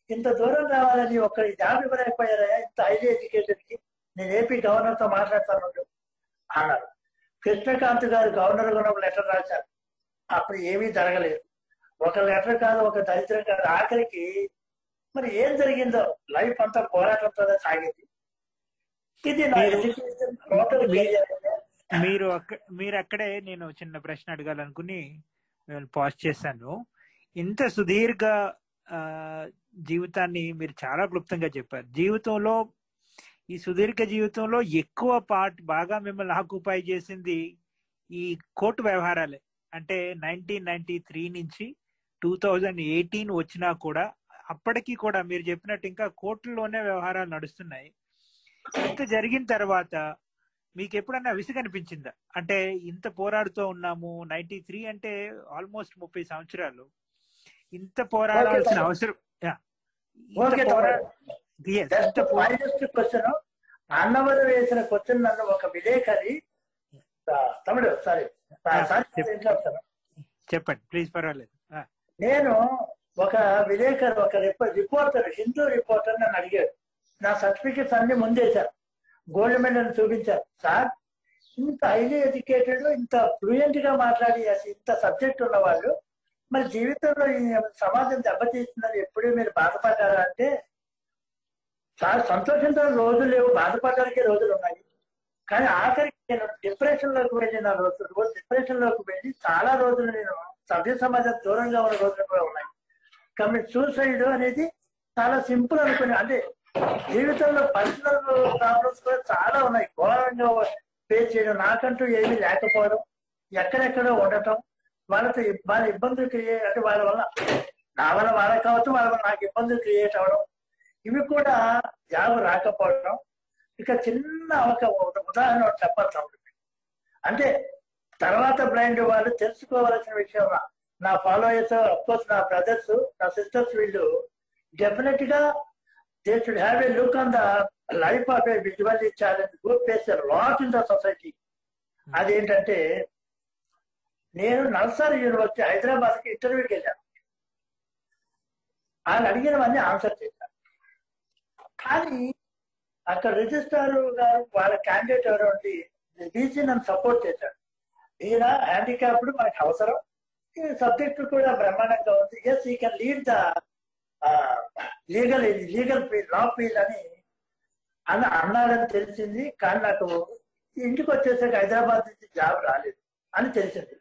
ఇంత దూరం రావాలని ఒక్కరి జాబ్ ఇవ్వలేకపోయారయ్యా ఇంత హైలీ ఎడ్యుకేటెడ్ కి. నేను ఏపీ గవర్నర్ తో మాట్లాడతాను అన్నారు. కృష్ణకాంత్ గారు గవర్నర్ కూడా ఒక లెటర్ రాశారు. అప్పుడు ఏమీ జరగలేదు. ఒక లెటర్ కాదు, ఒక దరిద్రం కాదు. ఆఖరికి మరి ఏం జరిగిందో లైఫ్ అంతా పోరాటంతో సాగింది. ఇది నా ఎడ్యుకేషన్ టోటల్ కెరియర్.
మీరు అక్కడే నేను చిన్న ప్రశ్న అడగాలనుకుని పాజ్ చేశాను. ఇంత సుదీర్ఘ జీవితాన్ని మీరు చాలా క్లుప్తంగా చెప్పారు. జీవితంలో, ఈ సుదీర్ఘ జీవితంలో ఎక్కువ పార్ట్ బాగా మిమ్మల్ని ఆక్యుపై చేసింది ఈ కోర్టు వ్యవహారాలే. అంటే 1993 నుంచి 2018 వచ్చినా కూడా అప్పటికి కూడా మీరు చెప్పినట్టు ఇంకా కోర్టుల్లోనే వ్యవహారాలు నడుస్తున్నాయి. ఇంత జరిగిన తర్వాత మీకు ఎప్పుడన్నా విసుగనిపించిందా? అంటే ఇంత పోరాడుతూ ఉన్నాము, 93 అంటే ఆల్మోస్ట్ 30 సంవత్సరాలు, ఇంత పోరాడాల్సిన అవసరం.
అన్నవరం వేసిన క్వశ్చన్ నన్ను ఒక విలేకరి తమిళ
చెప్పండి ప్లీజ్, పర్వాలేదు.
నేను ఒక విలేకరు, ఒక రిపోర్టర్, హిందూ రిపోర్టర్ నన్ను అడిగాడు. నా సర్టిఫికెట్స్ అన్ని ముందేశారు, గోల్డ్ మెడల్ చూపించారు. సార్, ఇంత హైలీ ఎడ్యుకేటెడ్, ఇంత ఫ్లూయెంట్ గా మాట్లాడి ఇంత సబ్జెక్ట్ ఉన్న వాళ్ళు మరి జీవితంలో సమాజం దెబ్బతీస్తుందని ఎప్పుడూ మీరు బాధపడ్డారా అంటే, చాలా సంతోషించిన రోజులు లేవు, బాధపడడానికి రోజులు ఉన్నాయి. కానీ ఆఖరికి నేను డిప్రెషన్ లోకి వెళ్ళిన రోజు డిప్రెషన్ లోకి వెళ్ళి చాలా రోజులు నేను సభ్య సమాజం దూరంగా ఉన్న రోజులు కూడా ఉన్నాయి. కానీ సూసైడ్ అనేది చాలా సింపుల్ అనుకుని, అంటే జీవితంలో పర్సనల్ ప్రాబ్లమ్స్ కూడా చాలా ఉన్నాయి, ఘోరంగా ఫేస్ చేయడం, నాకంటూ ఏమీ లేకపోవడం, ఎక్కడెక్కడో ఉండటం, వాళ్ళతో వాళ్ళ ఇబ్బందులు క్రియేట్, అంటే వాళ్ళ వల్ల నా వల్ల వాళ్ళకి కావచ్చు, వాళ్ళ వల్ల నాకు ఇబ్బందులు క్రియేట్ అవ్వడం, ఇవి కూడా జాబ్ రాకపోవడం. ఇక చిన్న ఒక ఉదాహరణ చెప్పాలి. అంటే తర్వాత బ్లైండ్ వాళ్ళు తెలుసుకోవాల్సిన విషయం, నా ఫాలోయర్స్, అఫ్కోర్స్ నా బ్రదర్స్, నా సిస్టర్స్, వీళ్ళు డెఫినెట్ గా they should have a look on the life of A visually challenge who face a lot in the society. అదేంటంటే, నేను నల్సార్ యూనివర్సిటీ హైదరాబాద్కి ఇంటర్వ్యూకి వెళ్ళాను. ఆయన అడిగినవన్నీ ఆన్సర్ చేశాను. కానీ అక్కడ రిజిస్ట్రార్ గారు వాళ్ళ క్యాండిడేట్ ఎవరో బీసీ నన్ను సపోర్ట్ చేశాడు. ఈయన హ్యాండిక్యాప్డ్ మనకు అవసరం, ఈ సబ్జెక్ట్ కూడా బ్రహ్మాండంగా ఉంది, ఎస్ ఈ can lead the legal field, law field అని అన్నాడని తెలిసింది. కానీ నాకు ఇంటికి వచ్చేసాక హైదరాబాద్ నుంచి జాబ్ రాలేదు అని తెలిసింది.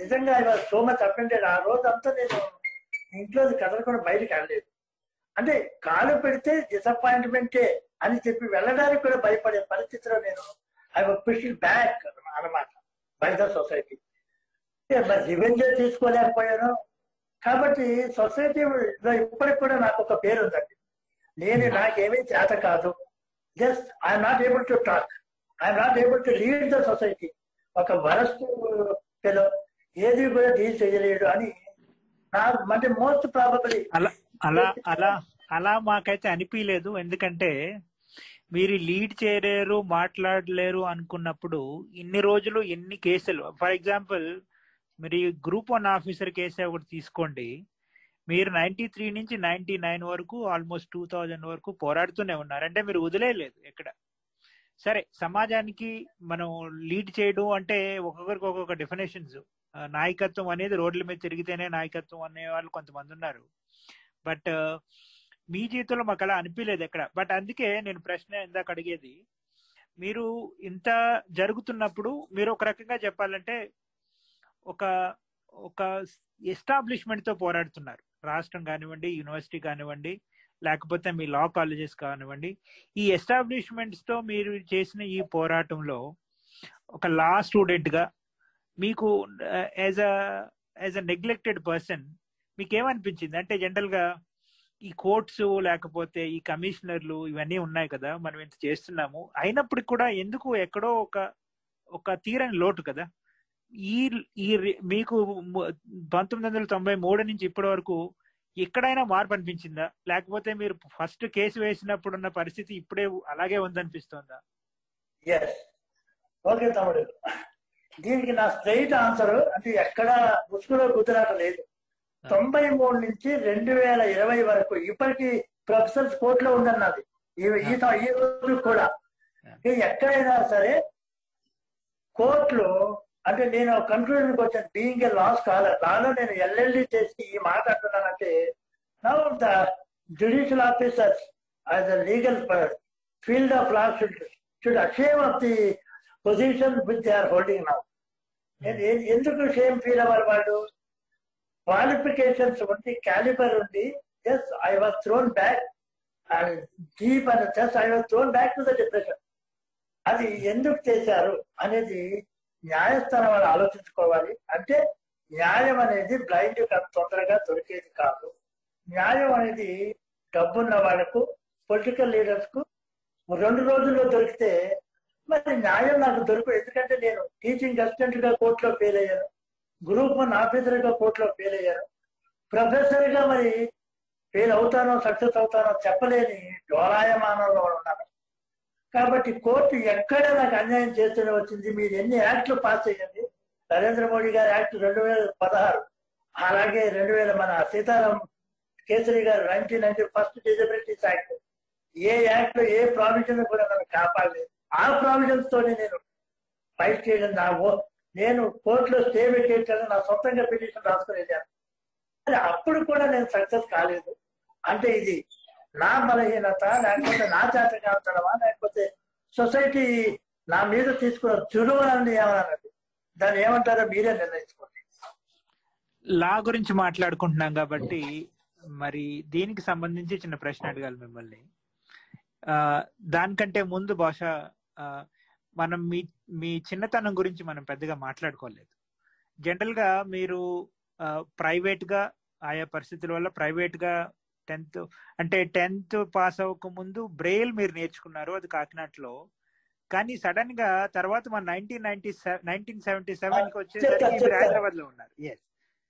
నిజంగా I was so much offended. ఆ రోజంతా నేను ఇంట్లో కదలకుండా బయటకు వెళ్ళలేదు. అంటే కాలు పెడితే డిసప్పాయింట్మెంటే అని చెప్పి వెళ్ళడానికి కూడా భయపడే పరిస్థితిలో నేను ఐ వాజ్ పుష్డ్ బ్యాక్ అన్నమాట బై ద సొసైటీ. మరి రివెంజ్ తీసుకోలేకపోయాను. కాబట్టి సొసైటీలో ఇప్పటికి కూడా నాకు ఒక పేరు ఉందండి. నాకేమీ చేత కాదు, just I'm not able to talk, I'm not able to lead the society. ఒక వరస్ట్ ఫెలో, ఏది కూడా డీల్ చేయలేడు అని అంటే మోస్ట్ ప్రాబబ్లీ
అలా మాకైతే అనిపించలేదు. ఎందుకంటే మీరు లీడ్ చేయలేరు, మాట్లాడలేరు అనుకున్నప్పుడు ఇన్ని రోజులు ఎన్ని కేసులు, ఫర్ ఎగ్జాంపుల్ మీరు గ్రూప్ 1 ఆఫీసర్ కేసు ఒకటి తీసుకోండి, మీరు 93 నుంచి 99 వరకు ఆల్మోస్ట్ 2000 వరకు పోరాడుతూనే ఉన్నారు. అంటే మీరు వదిలేయలేదు ఎక్కడ. సరే, సమాజానికి మనం లీడ్ చేయడం అంటే ఒక్కొక్కరికి ఒక్కొక్క డెఫినేషన్స్. నాయకత్వం అనేది రోడ్ల మీద తిరిగితేనే నాయకత్వం అనే వాళ్ళు కొంతమంది ఉన్నారు. బట్ మీ జీవితంలో మాకు అలా అనిపించలేదు ఎక్కడ. బట్ అందుకే నేను ప్రశ్న ఇందాక అడిగేది, మీరు ఇంత జరుగుతున్నప్పుడు మీరు ఒక రకంగా చెప్పాలంటే ఒక ఎస్టాబ్లిష్మెంట్ తో పోరాడుతున్నారు. రాష్ట్రం కానివ్వండి, యూనివర్సిటీ కానివ్వండి, లేకపోతే మీ లా కాలేజెస్ కానివ్వండి. ఈ ఎస్టాబ్లిష్మెంట్స్ తో మీరు చేసిన ఈ పోరాటంలో ఒక లా స్టూడెంట్ గా మీకు యాజ్ అ నెగ్లెక్టెడ్ పర్సన్ మీకేమనిపించింది? అంటే జనరల్ గా ఈ కోర్ట్స్ లేకపోతే ఈ కమిషనర్లు ఇవన్నీ ఉన్నాయి కదా, మనం ఇంత చేస్తున్నాము, అయినప్పటికి కూడా ఎందుకు ఎక్కడో ఒక తీరని లోటు కదా. ఈ మీకు 1993 నుంచి ఇప్పటి వరకు ఎక్కడైనా మార్పు అనిపించిందా? లేకపోతే మీరు ఫస్ట్ కేసు వేసినప్పుడు ఉన్న పరిస్థితి ఇప్పుడే అలాగే ఉందనిపిస్తుందా?
ఓకే తమ్ముడు, దీనికి నా స్ట్రైట్ ఆన్సర్ అంటే ఎక్కడ ముసుగులో గుజరాట లేదు. 93 నుంచి 2020 వరకు ఇప్పటికీ ప్రొఫెసర్స్ కోర్టులో ఉందన్నది ఈ రోజు కూడా. ఎక్కడైనా సరే కోర్టులో అంటే నేను కన్క్లూజన్కి వచ్చాను, బీయింగ్ ఏ లా స్కాలర్, లాలో నేను ఎల్ఎల్డి చేసి ఈ మాట అంటున్నానంటే, now the judicial officers as a legal field of law should ashamed of the position which they are holding now. ఎందుకు షేమ్ ఫీల్ అవ్వాలి వాళ్ళు? క్వాలిఫికేషన్స్ ఉండి, క్యాలిబర్ ఉండి, just I was thrown back and deep and just I was thrown back to the depression. అది ఎందుకు చేశారు అనేది న్యాయస్థానం వాళ్ళు ఆలోచించుకోవాలి. అంటే న్యాయం అనేది బ్లైండ్ తొందరగా దొరికేది కాదు. న్యాయం అనేది డబ్బున్న వాళ్ళకు, పొలిటికల్ లీడర్స్ కు 2 రోజుల్లో దొరికితే మరి న్యాయం నాకు దొరకదు. ఎందుకంటే నేను టీచింగ్ అసిస్టెంట్ గా కోర్టులో ఫెయిల్ అయ్యాను, గ్రూప్ 1 ఆఫీసర్ గా కోర్టులో ఫెయిల్ అయ్యాను, ప్రొఫెసర్ గా మరి ఫెయిల్ అవుతానో సక్సెస్ అవుతానో చెప్పలేని డోలాయమానంలో ఉన్నాను. కాబట్టి కోర్టు ఎక్కడ నాకు అన్యాయం చేస్తూనే వచ్చింది. మీరు ఎన్ని యాక్ట్లు పాస్ చేయండి, నరేంద్ర మోడీ గారి యాక్ట్ 2016, అలాగే 2000 మన సీతారాం కేసరి గారు 1990 ఫస్ట్ డిజబిలిటీస్ యాక్ట్, ఏ యాక్ట్ లో ఏ ప్రావిజన్ కూడా నన్ను కాపాడలేదు. ఆ ప్రావిజన్స్ తోనే నేను ఫైట్ చేయడం, నేను కోర్టులో స్టే వెకేట్ చేయడం, నా సొంతంగా పిటిషన్ రాసుకుని వెళ్ళాను. అప్పుడు కూడా నేను సక్సెస్ కాలేదు. అంటే ఇది నా బలహీనత, లేకపోతే నా చేతకాంతనమా, లేకపోతే సొసైటీ నా మీద తీసుకున్న చురువునండి ఏమన్నది, దాన్ని ఏమంటారో మీరే నిర్ణయించుకోండి.
లా గురించి మాట్లాడుకుంటున్నాం కాబట్టి మరి దీనికి సంబంధించి చిన్న ప్రశ్న అడగాలి మిమ్మల్ని. దానికంటే ముందు బహుశా మనం మీ చిన్నతనం గురించి మనం పెద్దగా మాట్లాడుకోలేదు. జనరల్ గా మీరు ప్రైవేట్ గా ఆయా పరిస్థితుల వల్ల ప్రైవేట్ గా 10th పాస్ అవ్వక ముందు బ్రెయిల్ మీరు నేర్చుకున్నారు, అది కాకినాడలో. కానీ సడన్ గా తర్వాత మన 1977కి వచ్చేసరికి మీరు హైదరాబాద్ లో ఉన్నారు.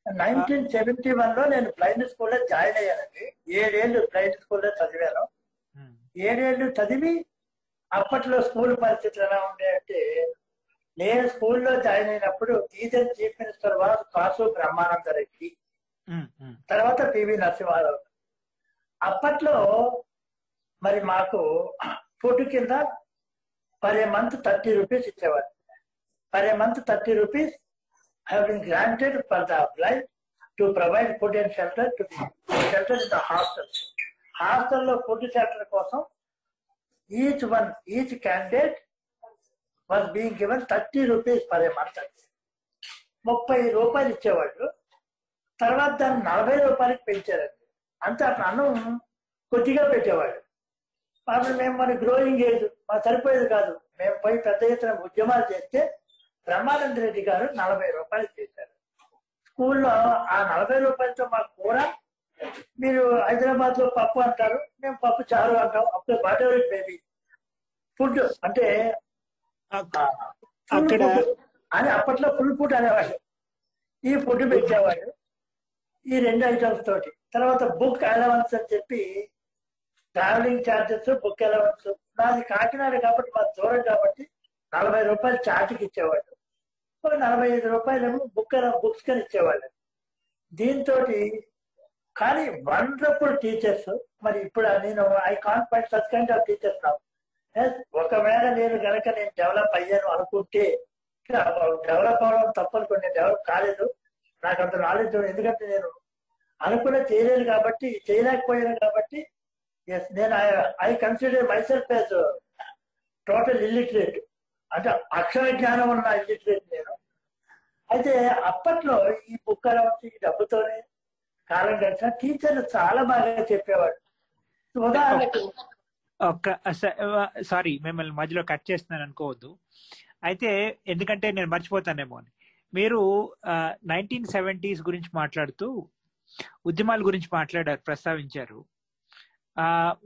1971 లో నేను బ్లైండ్ స్కూల్లో జాయిన్ అయ్యానండి. 7 ఏళ్ళు బ్లైండ్ స్కూల్లో చదివాను. 7 ఏళ్ళు చదివి అప్పట్లో స్కూల్ పరిస్థితులు ఎలా ఉండేయంటే, నేను స్కూల్లో జాయిన్ అయినప్పుడు టీచర్ చీఫ్ మినిస్టర్ వారు కాసు బ్రహ్మానంద రెడ్డి, తర్వాత పివి నరసింహారావు. అప్పట్లో మరి మాకు ఫుడ్ కింద పర్ ఏ మంత్ 30 రూపీస్ ఇచ్చేవారు. Per a month 30 rupees have been granted for the blind to provide food and shelter to be shelter in the hostel. హాస్టల్లో food shelter కోసం each candidate was being given 30 rupees per a month. 30 రూపాయలు ఇచ్చేవాళ్ళు. తర్వాత దాన్ని 40 రూపాయలకి పెంచారండి. అంతే అక్కడ అన్నం కొద్దిగా పెట్టేవాళ్ళు. అప్పుడు మేము మన గ్రోయింగ్ ఏజ్ మాకు సరిపోయేది కాదు. మేము పోయి పెద్ద ఎత్తున ఉద్యమాలు చేస్తే బ్రహ్మానంద రెడ్డి గారు 40 రూపాయలు చేశారు. స్కూల్లో ఆ 40 రూపాయలతో మాకు కూర, మీరు హైదరాబాద్ లో పప్పు అంటారు, మేము పప్పు చారు అంటాం. అప్పుడు వాట్ ఎవర్ బేబీ ఫుడ్ అంటే అక్కడ అని అప్పట్లో ఫుల్ ఫుడ్ అనేవాళ్ళు. ఈ ఫుడ్ పెట్టేవాళ్ళు ఈ 2 ఐటమ్స్ తోటి. తర్వాత బుక్ అలవెన్స్ అని చెప్పి ట్రావెలింగ్ ఛార్జెస్, బుక్ అలవెన్స్. నాది కాకినాడ కాబట్టి మాది దూరం కాబట్టి 40 రూపాయలు చాటుకి ఇచ్చేవాళ్ళు. 45 రూపాయలేమో బుక్స్ కని ఇచ్చేవాళ్ళు. దీంతో కానీ వండర్ఫుల్ టీచర్స్. మరి ఇప్పుడు నేను I can't find such kind of teachers నా. ఒకవేళ నేను డెవలప్ అయ్యాను అనుకుంటే డెవలప్ అవ్వడం తప్పనుకోండి, నేను డెవలప్ కాలేదు. నాకు అంత నాలెడ్జ్ ఎందుకంటే నేను అనుకునే చేయలేదు కాబట్టి, చేయలేకపోయాను కాబట్టి నేను I consider myself as total illiterate. అంటే అక్షర జ్ఞానం ఉన్న ఇల్లిటరేట్ నేను. అయితే అప్పట్లో ఈ బుక్ అలవెన్స్ ఈ డబ్బుతోనే కాలం గడిచిన టీచర్లు చాలా బాగా చెప్పేవాడు. ఉదాహరణకు
సారీ మిమ్మల్ని మధ్యలో కట్ చేస్తున్నాను అనుకోవద్దు. అయితే ఎందుకంటే నేను మర్చిపోతానేమో అని, మీరు 1970s గురించి మాట్లాడుతూ ఉద్యమాల గురించి ప్రస్తావించారు.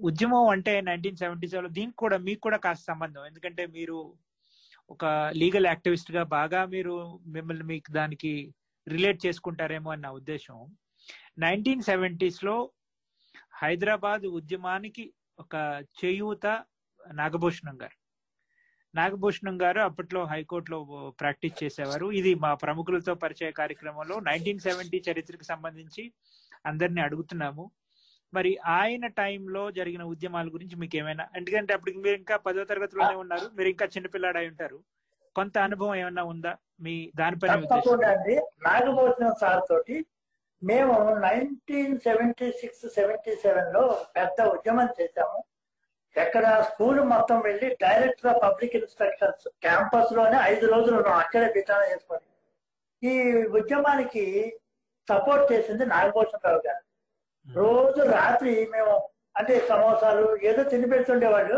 ఉద్యమం అంటే 1970s దీనికి కూడా మీకు కూడా కాస్త సంబంధం. ఎందుకంటే మీరు ఒక లీగల్ యాక్టివిస్ట్ గా బాగా మిమ్మల్ని మీకు దానికి రిలేట్ చేసుకుంటారేమో అన్న ఉద్దేశం. 1970s హైదరాబాద్ ఉద్యమానికి ఒక చేయూత నాగభూషణం గారు అప్పట్లో హైకోర్టులో ప్రాక్టీస్ చేసేవారు. ఇది మా ప్రముఖులతో పరిచయ కార్యక్రమంలో 1970 చరిత్రకు సంబంధించి అందరినీ అడుగుతున్నాము. మరి ఆయన టైంలో జరిగిన ఉద్యమాల గురించి మీకు ఏమైనా, ఎందుకంటే అప్పటికి మీరు ఇంకా 10వ తరగతిలోనే ఉన్నారు, మీరు ఇంకా చిన్నపిల్లాడు అయి ఉంటారు, కొంత అనుభవం ఏమన్నా ఉందా మీ దానిపైన?
తప్పకుండా అండి. నాగభూషణం సార్ తోటి మేము 1976-77 పెద్ద ఉద్యమం చేశాము. ఎక్కడ స్కూల్ మొత్తం వెళ్ళి director of public instructions campus లోనే 5 రోజులు ఉన్నాం, అక్కడే విచారణ చేసుకొని. ఈ ఉద్యమానికి సపోర్ట్ చేసింది నాగభూషణరావు గారు. రోజు రాత్రి మేము అంటే సమోసాలు ఏదో తిని పెడుతుండేవాళ్ళు.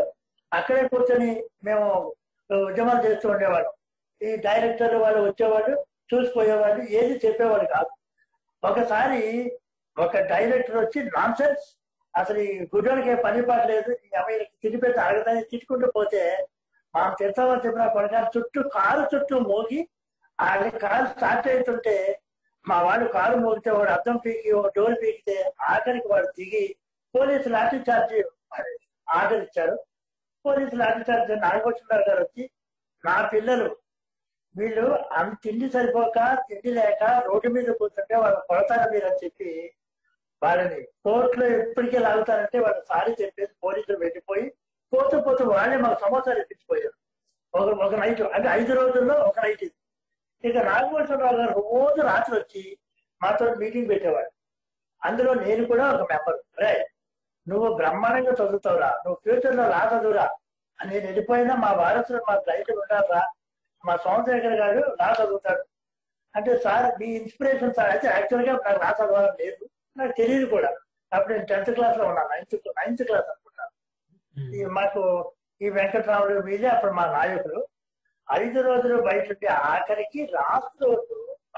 అక్కడే కూర్చొని మేము ఉద్యమాలు చేస్తూ ఉండేవాళ్ళం. ఈ డైరెక్టర్ వాళ్ళు వచ్చేవాళ్ళు, చూసిపోయేవాళ్ళు, ఏది చెప్పేవాళ్ళు కాదు. ఒకసారి ఒక డైరెక్టర్ వచ్చి నాన్ సెన్స్, అసలు ఈ గుడ్డోడికి పని పడలేదు, ఈ అమ్మాయికి తినిపెట్టి అడగదని తిట్టుకుంటూ పోతే మనం తిడతామని చెప్పిన పడగారు కారు చుట్టూ మోగి ఆయన కారు స్టార్ట్ అవుతుంటే మా వాళ్ళు కారు మోగితే వాడు అద్దం పీకి డోర్ పీకితే ఆఖరికి వాడు దిగి పోలీసు లాఠీ చార్జ్ ఆర్డర్ ఇచ్చారు. పోలీసు లాఠీ చార్జ్ నాగభూషణరావు గారు వచ్చి నా పిల్లలు వీళ్ళు అంత తిండి సరిపోక తిండి లేక రోడ్డు మీద కూర్చుంటే వాళ్ళు కొడతారు మీరు అని చెప్పి వాళ్ళని కోర్టులో ఎప్పటికీ లాగుతారంటే వాళ్ళు సారీ చెప్పేసి పోలీసులు వెళ్ళిపోయి పోతూ వాళ్ళే మాకు సమోసాలు ఇప్పించిపోయారు. ఒక నైట్ అంటే 5 రోజుల్లో ఒక నైట్ ఇది. ఇక నాగభూషణరావు గారు రోజు రాత్రి వచ్చి మాతో మీటింగ్ పెట్టేవాడు. అందులో నేను కూడా ఒక మెంబర్. రే నువ్వు బ్రహ్మాండంగా చదువుతావురా, నువ్వు ఫ్యూచర్ లో లా చదువురా, నేను వెళ్ళిపోయినా మా వారసులు మా రైతులు ఉంటారా, మా సోమశేఖర్ గారు లా చదువుతాడు అంటే సార్ మీ ఇన్స్పిరేషన్ సార్. అయితే యాక్చువల్ గా నాకు లా చదవాలని లేదు, నాకు తెలియదు కూడా. అప్పుడు నేను 10th క్లాస్ లో ఉన్నాను, 9th క్లాస్ అనుకుంటాను. మాకు ఈ వెంకటరాముడు వీళ్ళే అప్పుడు మా నాయకులు. 5 రోజులు బయట ఉంటే ఆఖరికి లాస్ట్ రోజు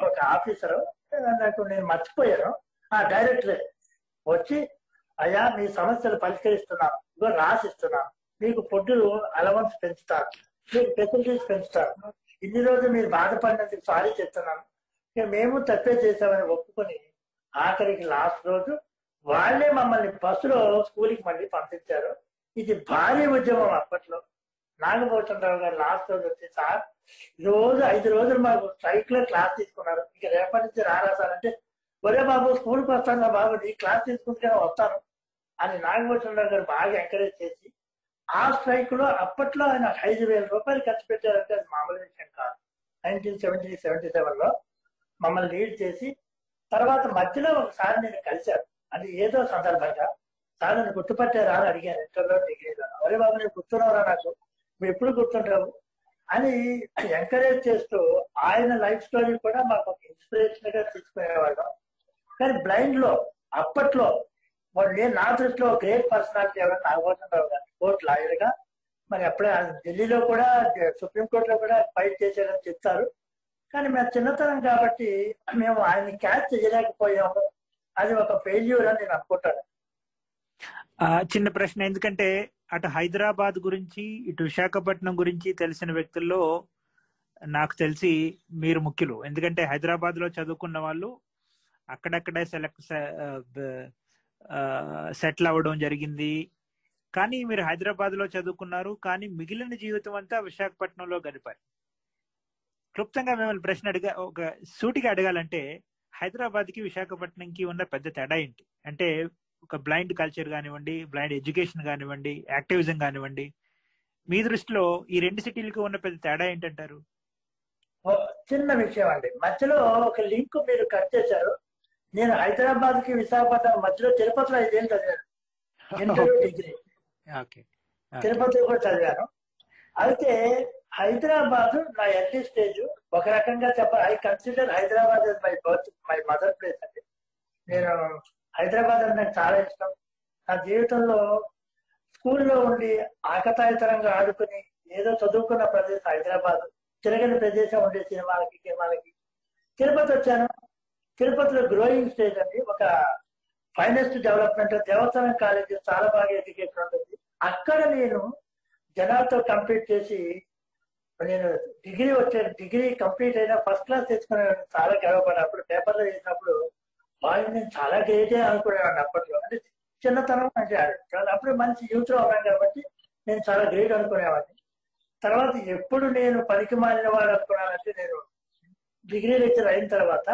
ఒక ఆఫీసరు నాకు నేను మర్చిపోయాను, ఆ డైరెక్టరే వచ్చి అయ్యా మీ సమస్యలు పరిష్కరిస్తున్నాను, ఇగో రాసిస్తున్నాను, మీకు ఫుడ్ అలవెన్స్ పెంచుతాను, మీకు ఫెసిలిటీస్ పెంచుతాను, ఇన్ని రోజులు మీరు బాధపడినందుకు సారీ చెప్తున్నాను, ఇక మేము తప్పే చేశామని ఒప్పుకొని ఆఖరికి లాస్ట్ రోజు వాళ్ళే మమ్మల్ని బస్సులో స్కూల్కి మళ్ళీ పంపించారు. ఇది భారీ ఉద్యమం అప్పట్లో. నాగభూషణరావు గారు లాస్ట్ రోజు వచ్చి సార్ రోజు 5 రోజులు మాకు స్ట్రైక్ లో క్లాస్ తీసుకున్నారు, ఇక రేపటి నుంచి రారా సార్ అంటే, ఒరే బాబు స్కూల్కి వస్తాను బాబు, నీ క్లాస్ తీసుకుంటే వస్తాను అని నాగభూషణరావు గారు బాగా ఎంకరేజ్ చేసి ఆ స్ట్రైక్ లో అప్పట్లో ఆయన 5,000 రూపాయలు ఖర్చు పెట్టారంటే అది మామూలు విషయం కాదు. 1977 లో మమ్మల్ని లీడ్ చేసి తర్వాత మధ్యలో ఒకసారి నేను కలిశాను. అది ఏదో సందర్భంగా సార్ నన్ను గుర్తుపట్టారా అని అడిగాను ఇంటర్లో డిగ్రీలో. అరే బాబు నేను గుర్తున్నారా, నాకు మీరు ఎప్పుడు గుర్తుంటావు అని ఎంకరేజ్ చేస్తూ ఆయన లైఫ్ స్టోరీ కూడా మాకు ఒక ఇన్స్పిరేషన్ గా తీసుకునేవాళ్ళం. కానీ బ్లైండ్ లో అప్పట్లో నేను నా దృష్టిలో గ్రేట్ పర్సనాలిటీ ఎవరైనా నాగభూషణరావు గారు కోర్టు లాయర్ గా, మరి అప్పుడే ఢిల్లీలో కూడా సుప్రీంకోర్టులో కూడా ఫైట్ చేశారని చెప్తారు. కానీ మేము చిన్నతనం కాబట్టి మేము ఆయన్ని క్యాచ్ చేయలేకపోయాము. అది ఒక ఫెయిల్యూర్ అని నేను అనుకుంటాను.
చిన్న ప్రశ్న, ఎందుకంటే అటు హైదరాబాద్ గురించి ఇటు విశాఖపట్నం గురించి తెలిసిన వ్యక్తుల్లో నాకు తెలిసి మీరు ముఖ్యులు. ఎందుకంటే హైదరాబాద్ లో చదువుకున్న వాళ్ళు అక్కడక్కడే సెటిల్ అవ్వడం జరిగింది. కానీ మీరు హైదరాబాద్ లో చదువుకున్నారు, కానీ మిగిలిన జీవితం అంతా విశాఖపట్నంలో గడిపారు. క్లుప్తంగా మిమ్మల్ని ప్రశ్న ఒక సూటిగా అడగాలంటే హైదరాబాద్ కి విశాఖపట్నంకి ఉన్న పెద్ద తేడా ఏంటి? అంటే ఒక బ్లైండ్ కల్చర్ కానివ్వండి, బ్లైండ్ ఎడ్యుకేషన్ కానివ్వండి, యాక్టివిజం కానివ్వండి, మీ దృష్టిలో ఈ రెండు సిటీలకు ఉన్న పెద్ద తేడా ఏంటంటారు?
చిన్న విషయం అండి, మధ్యలో ఒక లింక్ మీరు కట్ చేశారు. నేను హైదరాబాద్ కి విశాఖపట్నం మధ్యలో తిరుపతిలో 5 ఏళ్ళు చదివాను, ఇంటర్ డిగ్రీ. తిరుపతిలో కూడా చదివాను. అయితే హైదరాబాద్ నా ఎర్లీ స్టేజ్ ఒక రకంగా చెప్పాలి. I consider Hyderabad as my birth, my mother place అండి. నేను హైదరాబాద్ అంటే నాకు చాలా ఇష్టం. నా జీవితంలో స్కూల్లో ఉండి ఆకతాయితరంగా ఆడుకుని ఏదో చదువుకున్న ప్రదేశం హైదరాబాద్. తిరగని ప్రదేశం ఉండే సినిమాలకి తిరుపతి వచ్చాను. తిరుపతిలో గ్రోయింగ్ స్టేజ్ అండి, ఒక ఫైనెస్ట్ డెవలప్మెంట్, దేవస్థానం కాలేజ్ చాలా బాగా ఎడ్యుకేషన్ ఉంటుంది. అక్కడ నేను జనాలతో కంప్లీట్ చేసి నేను డిగ్రీ కంప్లీట్ అయినా ఫస్ట్ క్లాస్ తెచ్చుకున్నాను. చాలా గర్వపడ్డా. అప్పుడు పేపర్లో వేసినప్పుడు బాగా నేను చాలా గ్రేటే అనుకునేవాడిని. అప్పట్లో అంటే చిన్నతనం అంటే అప్పుడు మంచి యూత్ లో ఉన్నాను కాబట్టి నేను చాలా గ్రేట్ అనుకునేవాడిని. తర్వాత ఎప్పుడు నేను పనికి మాలిన వాడు అనుకున్నానంటే నేను డిగ్రీ లెక్చర్ అయిన తర్వాత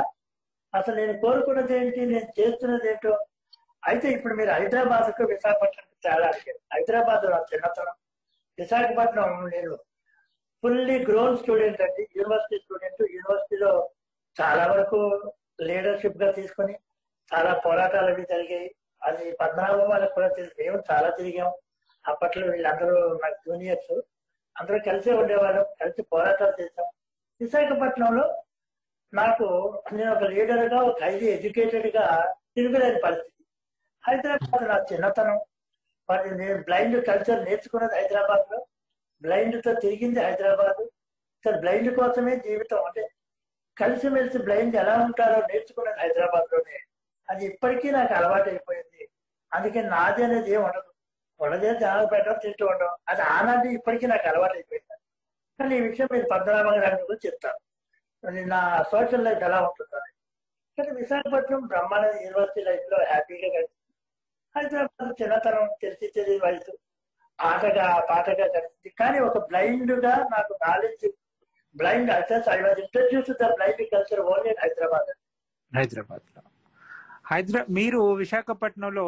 అసలు నేను కోరుకున్నది ఏంటి, నేను చేస్తున్నది ఏంటో. అయితే ఇప్పుడు మీరు హైదరాబాద్కు విశాఖపట్నం తేడా అడిగారు. హైదరాబాద్ నా చిన్నతనం, విశాఖపట్నం నేను ఫుల్లీ గ్రోన్ స్టూడెంట్ అండి, యూనివర్సిటీ స్టూడెంట్. యూనివర్సిటీలో చాలా వరకు లీడర్షిప్ గా తీసుకొని చాలా పోరాటాలు అవి జరిగాయి. అది పద్మనాభం వాళ్ళకి కూడా తెలుసు. మేము చాలా తిరిగాం. అప్పట్లో వీళ్ళందరూ నాకు జూనియర్స్, అందరూ కలిసే ఉండేవాళ్ళం, కలిసి పోరాటాలు చేశాం. విశాఖపట్నంలో నాకు నేను ఒక లీడర్ గా, ఒక హైలీ ఎడ్యుకేటెడ్ గా తిరగలేని పరిస్థితి. హైదరాబాద్ నా చిన్నతనం. మరి నేను బ్లైండ్ కల్చర్ నేర్చుకున్నది హైదరాబాద్ లో, బ్లైండ్ తో తిరిగింది హైదరాబాద్. సార్ బ్లైండ్ కోసమే జీవితం, అంటే కలిసిమెలిసి బ్లైండ్ ఎలా ఉంటారో నేర్చుకున్నది హైదరాబాద్ లోనే. అది ఇప్పటికీ నాకు అలవాటు అయిపోయింది. అందుకే నాది అనేది ఏం ఉండదు, ఉండదే జనాలు పెట్టడం, తింటూ ఉండడం. అది ఆనాటి ఇప్పటికీ నాకు అలవాటు అయిపోయింది. కానీ ఈ విషయం మీరు పద్మనాభం గారి గురించి చెప్తాను, నా సోషల్ లైఫ్ ఎలా ఉంటుందని. కానీ విశాఖపట్నం బ్రహ్మాండ యూనివర్సిటీ లైఫ్ లో హ్యాపీగా గడిచింది. హైదరాబాద్ చిన్నతనం, తెలిసి వయసు, పాటగా గడిచింది. కానీ ఒక బ్లైండ్ గా నాకు knowledge, blind assess, I was introduce the blind culture only in Hyderabad.
మీరు విశాఖపట్నంలో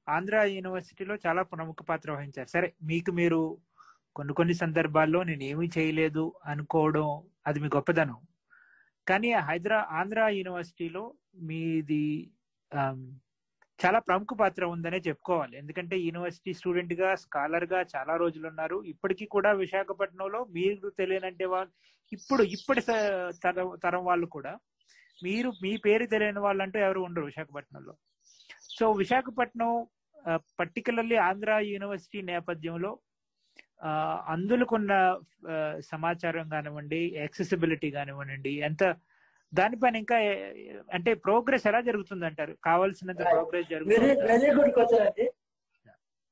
ఆంధ్ర యూనివర్సిటీలో చాలా ప్రముఖ పాత్ర వహించారు. సరే, మీకు మీరు కొన్ని సందర్భాల్లో నేను ఏమీ చేయలేదు అనుకోవడం అది మీ గొప్పదనం. కానీ ఆంధ్ర యూనివర్సిటీలో మీది చాలా ప్రముఖ పాత్ర ఉందనే చెప్పుకోవాలి. ఎందుకంటే యూనివర్సిటీ స్టూడెంట్ గా, స్కాలర్ గా చాలా రోజులు ఉన్నారు. ఇప్పటికీ కూడా విశాఖపట్నంలో మీరు తెలియనంటే వాళ్ళు ఇప్పటి తరం వాళ్ళు కూడా మీ పేరు తెలియని వాళ్ళంటూ ఎవరు ఉండరు విశాఖపట్నంలో. So Visakhapatnam particularly Andhra university నేపథ్యంలో అందులోకున్న సమాచారం కానివ్వండి, యాక్సెసిబిలిటీ కానివ్వండి, దానిపైన ఇంకా అంటే ప్రోగ్రెస్ ఎలా జరుగుతుంది అంటారు? కావాల్సినంత ప్రోగ్రెస్ జరుగుతుంది?
వెరీ గుడ్ క్వశ్చన్ అండి.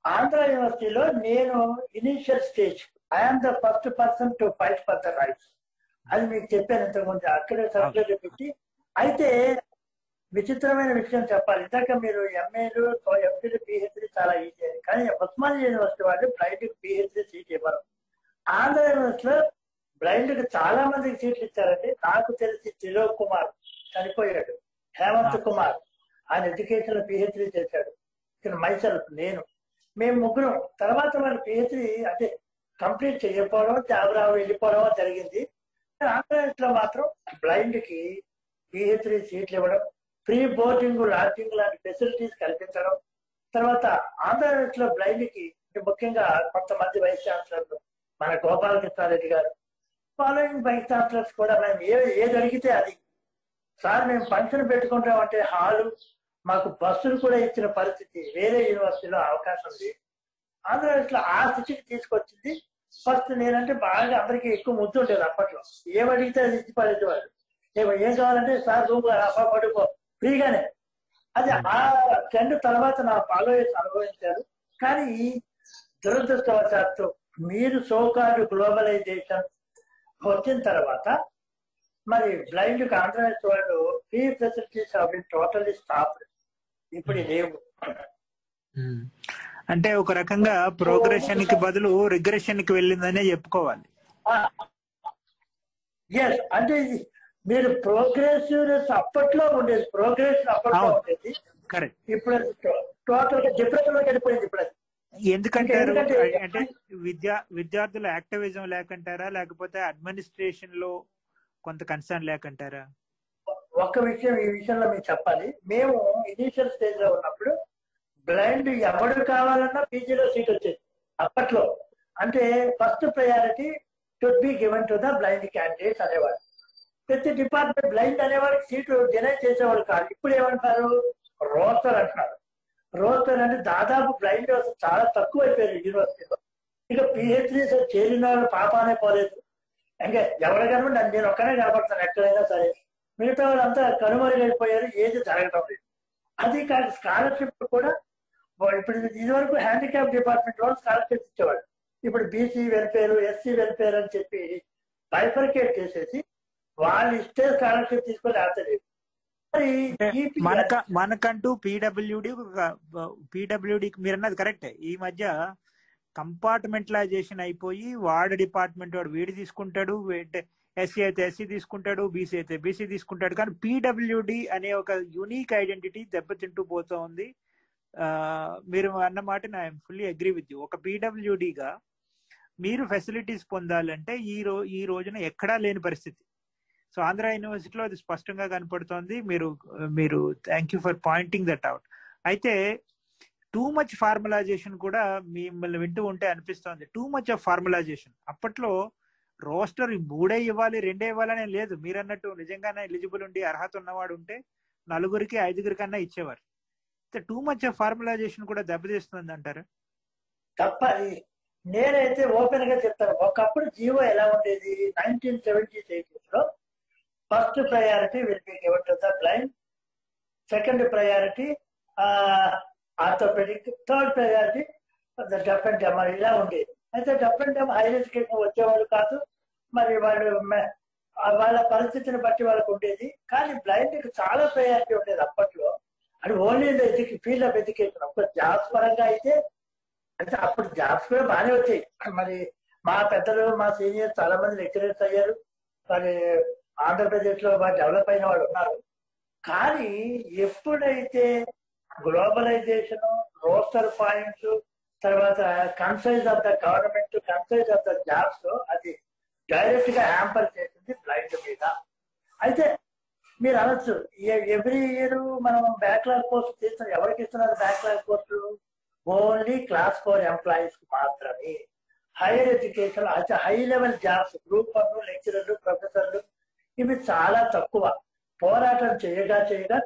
ఆంధ్ర యూనివర్సిటీలో నేను initial stage I'm the first person to fight for the rights. అది మీకు చెప్పాను ఇంతకుముందు, అక్కడే సబ్జెక్ట్ పెట్టి. అయితే విచిత్రమైన విషయం చెప్పాలి, ఇందాక మీరు ఎంఏలు, ఎంపీలు, పిహెచ్డీ చాలా ఈజీ అని. కానీ ఉస్మానియా యూనివర్సిటీ వాళ్ళు బ్లైండ్ పిహెచ్డీ సీట్ ఇవ్వరు. ఆంధ్ర యూనివర్సిటీలో బ్లైండ్ కి చాలా మందికి సీట్లు ఇచ్చారండి. నాకు తెలిసి త్రిలోక్ కుమార్ చనిపోయాడు, హేమంత్ కుమార్ ఆయన ఎడ్యుకేషన్ లో పిహెచ్డీ చేశాడు. మైసెల్ఫ్ నేను, మేము ముగ్గురం. తర్వాత వాళ్ళు పిహెచ్డి అంటే కంప్లీట్ చేయకపోవడం, జాబ్ వెళ్ళిపోవడం జరిగింది. ఆంధ్రప్రదేశ్లో మాత్రం బ్లైండ్ కి పిహెచ్డి సీట్లు ఇవ్వడం, ఫ్రీ బోర్డింగ్ లాడ్జింగ్ లాంటి ఫెసిలిటీస్ కల్పించడం. తర్వాత ఆంధ్రప్రదేశ్లో బ్లైండ్ కి ముఖ్యంగా కొంతమంది వైస్ ఛాన్సలర్లు, మన గోపాలకృష్ణారెడ్డి గారు, ఫాలోయింగ్ వైస్ ఛాన్సలర్స్ కూడా మేము ఏది అడిగితే అది, సార్ మేము ఫంక్షన్ పెట్టుకుంటామంటే హాలు, మాకు బస్సులు కూడా ఇచ్చిన పరిస్థితి వేరే యూనివర్సిటీలో అవకాశం లేదు. ఆంధ్రప్రదేశ్లో ఆ స్థితికి తీసుకొచ్చింది. ఫస్ట్ నేనంటే బాగా అందరికీ ఎక్కువ ముద్దు ఉండేది అప్పట్లో. ఏమడిగితే అది ఇచ్చి పడేవాళ్ళు. ఏం కావాలంటే సార్ రూమ్ పడుకో ఫ్రీగానే. అది ఆ ట్రెండ్ తర్వాత నా ఫాలోయర్స్ అనుభవించారు. కానీ దురదృష్టవశాత్తు మీరు సోకాల్డ్ గ్లోబలైజేషన్ వచ్చిన తర్వాత మరి బ్లైండ్ కి ఆంధ్రప్రదేశ్ వాళ్ళు ఫ్రీ ఫెసిలిటీస్ టోటల్లీ స్టాప్. ఇప్పుడు లేవు.
అంటే ఒక రకంగా ప్రోగ్రెషన్ కి బదులు రిగ్రెషన్ కి వెళ్ళిందనే చెప్పుకోవాలి.
ఎస్, అంటే ఇది మీరు ప్రోగ్రెసివ్నెస్ అప్పట్లో ఉండేది, ప్రోగ్రెషన్ అప్పట్లో ఉండేది.
కరెక్ట్.
ఇప్పుడు టోటల్ గా డిప్రెషన్ లోకి వెళ్ళిపోయింది. ఇప్పుడు అది
ఎందుకంటారు? అంటే విద్యార్థుల యాక్టివిజం లేకంటారా, లేకపోతే అడ్మినిస్ట్రేషన్ లో కొంత కన్సర్న్ లేకంటారా?
ఒక్క విషయం ఈ విషయంలో మీకు చెప్పాలి. మేము ఇనిషియల్ స్టేజ్ లో ఉన్నప్పుడు బ్లైండ్ ఎవడు కావాలన్నా పీజీలో సీట్ వచ్చేది అప్పట్లో. అంటే first priority should be given to the blind candidates అనేవాడు. ప్రతి డిపార్ట్మెంట్ బ్లైండ్ అనేవాడికి సీటు డినై చేసేవాడు కాదు. ఇప్పుడు ఏమంటారు, రోస్టర్ అంటున్నారు. రోస్టర్ అంటే దాదాపు బ్లైండ్ చాలా తక్కువ అయిపోయారు యూనివర్సిటీలో. ఇక పిహెచ్డీ చేరిన వాళ్ళు పాపానే పోలేదు. ఇంకా ఎవరికైనా నేను ఒక్కనే కనపడతాను ఎక్కడైనా సరే, మిగతా వాళ్ళంతా కనుమరుగైపోయారు, ఏది జరగటం లేదు. అది కాదు స్కాలర్షిప్ కూడా. ఇప్పుడు ఇదివరకు హ్యాండిక్యాప్ డిపార్ట్మెంట్ లో స్కాలర్షిప్ ఇచ్చేవాడు. ఇప్పుడు బీసీ వెల్ఫేర్, ఎస్సీ వెల్ఫేర్ అని చెప్పి బైఫర్కేట్ చేసేసి వాళ్ళు ఇస్తే స్కాలర్షిప్ తీసుకొని ఆడతలేదు.
మనకంటూ పీడబ్ల్యూడి మీరు అన్నది కరెక్టే. ఈ మధ్య కంపార్ట్మెంటలైజేషన్ అయిపోయి వాడు డిపార్ట్మెంట్ వాడు వీడి తీసుకుంటాడు, ఎస్సీ అయితే ఎస్సీ తీసుకుంటాడు, బీసీ అయితే బీసీ తీసుకుంటాడు. కానీ పీడబ్ల్యూడి అనే ఒక యూనిక్ ఐడెంటిటీ దెబ్బతింటూ పోతా ఉంది. మీరు అన్నమాట నా ఫుల్లీ అగ్రీ విత్ యూ. ఒక పీడబ్ల్యూడిగా మీరు ఫెసిలిటీస్ పొందాలంటే ఈ రోజున ఎక్కడా లేని పరిస్థితి. సో ఆంధ్ర యూనివర్సిటీలో అది స్పష్టంగా కనపడుతోంది. మీరు thank you for pointing that out. అయితే టూ మచ్ ఫార్మలైజేషన్ కూడా మిమ్మల్ని వింటూ ఉంటే అనిపిస్తోంది. Too much of formalisation. అప్పట్లో రోస్టర్ 3 ఇవ్వాలి 2 ఇవ్వాలనే లేదు. మీరు అన్నట్టు నిజంగానే ఎలిజిబుల్ ఉండి అర్హత ఉన్నవాడు ఉంటే 4కి 5 కన్నా ఇచ్చేవారు. టూ మచ్ ఆఫ్ ఫార్మలైజేషన్ కూడా దెబ్బతీస్తుంది అంటారు?
తప్ప. నేనైతే ఓపెన్ గా చెప్తాను. ఒకప్పుడు జీవో ఎలా ఉండేది, 1970s 80s లో first priority will be given to the blind, second priority orthopedic, third priority deaf and dumb ఇలా ఉండేది. అయితే deaf and dumb higher education వచ్చేవాళ్ళు కాదు. మరి వాళ్ళ పరిస్థితిని బట్టి వాళ్ళకు ఉండేది. కానీ బ్లైండ్ కి చాలా ప్రయారిటీ ఉండేది అప్పట్లో. అది ఓన్లీ ఫీల్డ్ ఆఫ్ ఎడ్యుకేషన్. ఒక జాబ్స్ పరంగా అయితే అప్పుడు జాబ్స్ కూడా బాగానే వచ్చాయి. మరి మా పెద్దలు, మా సీనియర్స్ చాలా మంది లెక్చరర్స్ అయ్యారు. మరి ఆంధ్రప్రదేశ్ లో బాగా డెవలప్ అయిన వాళ్ళు ఉన్నారు. కానీ ఎప్పుడైతే గ్లోబలైజేషన్, రోస్టర్ పాయింట్స్, తర్వాత concise of the government, concise of the jobs అది డైరెక్ట్ గా హ్యాంపర్ చేసింది బ్లైండ్ మీద. అయితే మీరు అనొచ్చు, ఎవ్రీ ఇయర్ మనం బ్యాక్లాగ్ పోస్ట్ చేస్తాం. ఎవరికి ఇస్తున్నారు బ్యాక్లాగ్ పోస్టులు? ఓన్లీ క్లాస్ 4 ఎంప్లాయీస్ మాత్రమే. హైయర్ ఎడ్యుకేషన్ అయితే హై లెవెల్ జాబ్స్, గ్రూప్ 1 లెక్చరర్లు, ప్రొఫెసర్లు ఇవి చాలా తక్కువ. పోరాటం చేయగా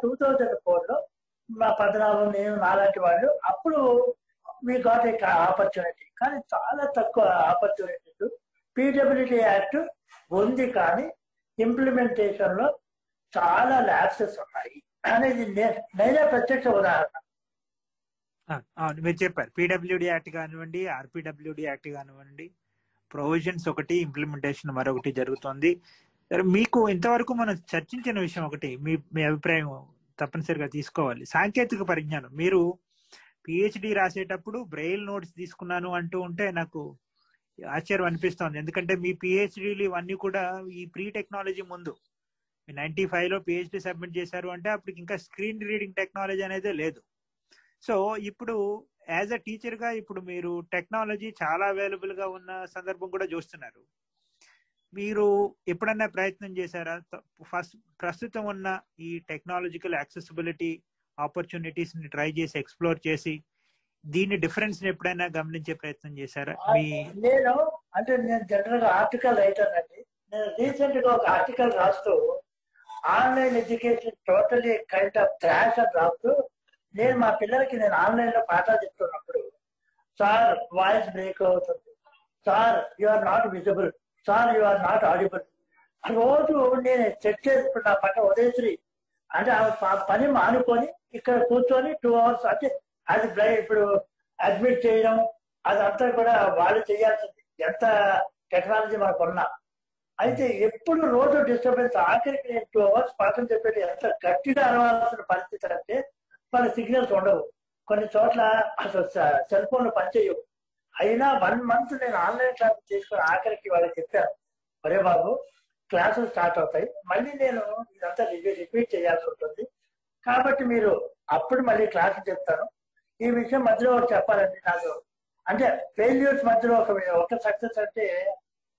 2004 లో మా పద్నాలుగు, నేను నాలాంటి వాళ్ళు అప్పుడు వీ గాట్ ఏ ఆపర్చునిటీ. కానీ చాలా తక్కువ ఆపర్చునిటీస్. పీడబ్ల్యూడీ యాక్ట్ ఉంది కానీ ఇంప్లిమెంటేషన్ లో చాలా ల్యాప్సెస్ ఉన్నాయి అనేది నేనే ప్రత్యక్ష ఉదాహరణ.
మీరు చెప్పారు పీడబ్ల్యూడీ యాక్ట్ కానివ్వండి, ఆర్పీడబ్ల్యూడీ యాక్ట్ కానివ్వండి, ప్రొవిజన్స్ ఒకటి, ఇంప్లిమెంటేషన్ మరొకటి జరుగుతుంది. మీకు ఇంతవరకు మనం చర్చించిన విషయం ఒకటి, మీ అభిప్రాయం తప్పనిసరిగా తీసుకోవాలి. సాంకేతిక పరిజ్ఞానం. మీరు పిహెచ్డి రాసేటప్పుడు బ్రెయిల్ నోట్స్ తీసుకున్నాను అంటూ ఉంటే నాకు ఆశ్చర్యం అనిపిస్తోంది. ఎందుకంటే మీ పిహెచ్డీలు ఇవన్నీ కూడా ఈ ప్రీ టెక్నాలజీ ముందు. 95 లో పిహెచ్డి సబ్మిట్ చేశారు అంటే అప్పటికి ఇంకా స్క్రీన్ రీడింగ్ టెక్నాలజీ అనేది లేదు. సో ఇప్పుడు యాజ్ అ టీచర్ గా ఇప్పుడు మీరు టెక్నాలజీ చాలా అవైలబుల్ గా ఉన్న సందర్భం కూడా చూస్తున్నారు. మీరు ఎప్పుడన్నా ప్రయత్నం చేశారా ఫస్ట్ ప్రస్తుతం ఉన్న ఈ టెక్నాలజికల్ యాక్సెసిబిలిటీ ఆపర్చునిటీస్ ని ట్రై చేసి ఎక్స్ప్లోర్ చేసి దీని డిఫరెన్స్ ఎప్పుడైనా గమనించే ప్రయత్నం చేశారా?
నేను జనరల్ గా ఆర్టికల్ రైటర్ అండి. నేను రీసెంట్ గా ఒక ఆర్టికల్ రాస్తూ online education totally kind of trash అని రాస్తూ నేను మా పిల్లలకి నేను ఆన్లైన్ లో పాఠాలు చెప్తున్నప్పుడు, సార్ వాయిస్ బ్రేక్ అవుతుంది, sir you are not visible, sir you are not audible. రోజు నేను చెక్ చేసుకుంటా నా పక్క ఉదయశ్రీ అంటే ఆ పని మానుకొని ఇక్కడ కూర్చొని 2 hours అంటే అది ఇప్పుడు అడ్మిట్ చేయడం అదంతా కూడా వాళ్ళు చేయాల్సింది, ఎంత టెక్నాలజీ మనకు ఉన్నా. అయితే ఎప్పుడు రోజు డిస్టర్బెన్స్, ఆఖరికి నేను 2 hours పాఠం చెప్పేది ఎంత గట్టిగా అరవాల్సిన పరిస్థితి అంటే వాళ్ళ సిగ్నల్స్ ఉండవు. కొన్ని చోట్ల అసలు సెల్ ఫోన్లు పనిచేయవు. అయినా 1 month నేను ఆన్లైన్ క్లాస్ తీసుకుని ఆఖరికి వాళ్ళకి చెప్పాను, ఒరే బాబు క్లాసులు స్టార్ట్ అవుతాయి, మళ్ళీ నేను ఇదంతా రిపీట్ చేయాల్సి ఉంటుంది, కాబట్టి మీరు అప్పుడు మళ్ళీ క్లాసులు చెప్తాను. ఈ విషయం మధ్యలో ఒకటి చెప్పాలండి. నాకు అంటే ఫెయిల్యూర్స్ మధ్యలో ఒక సక్సెస్ అంటే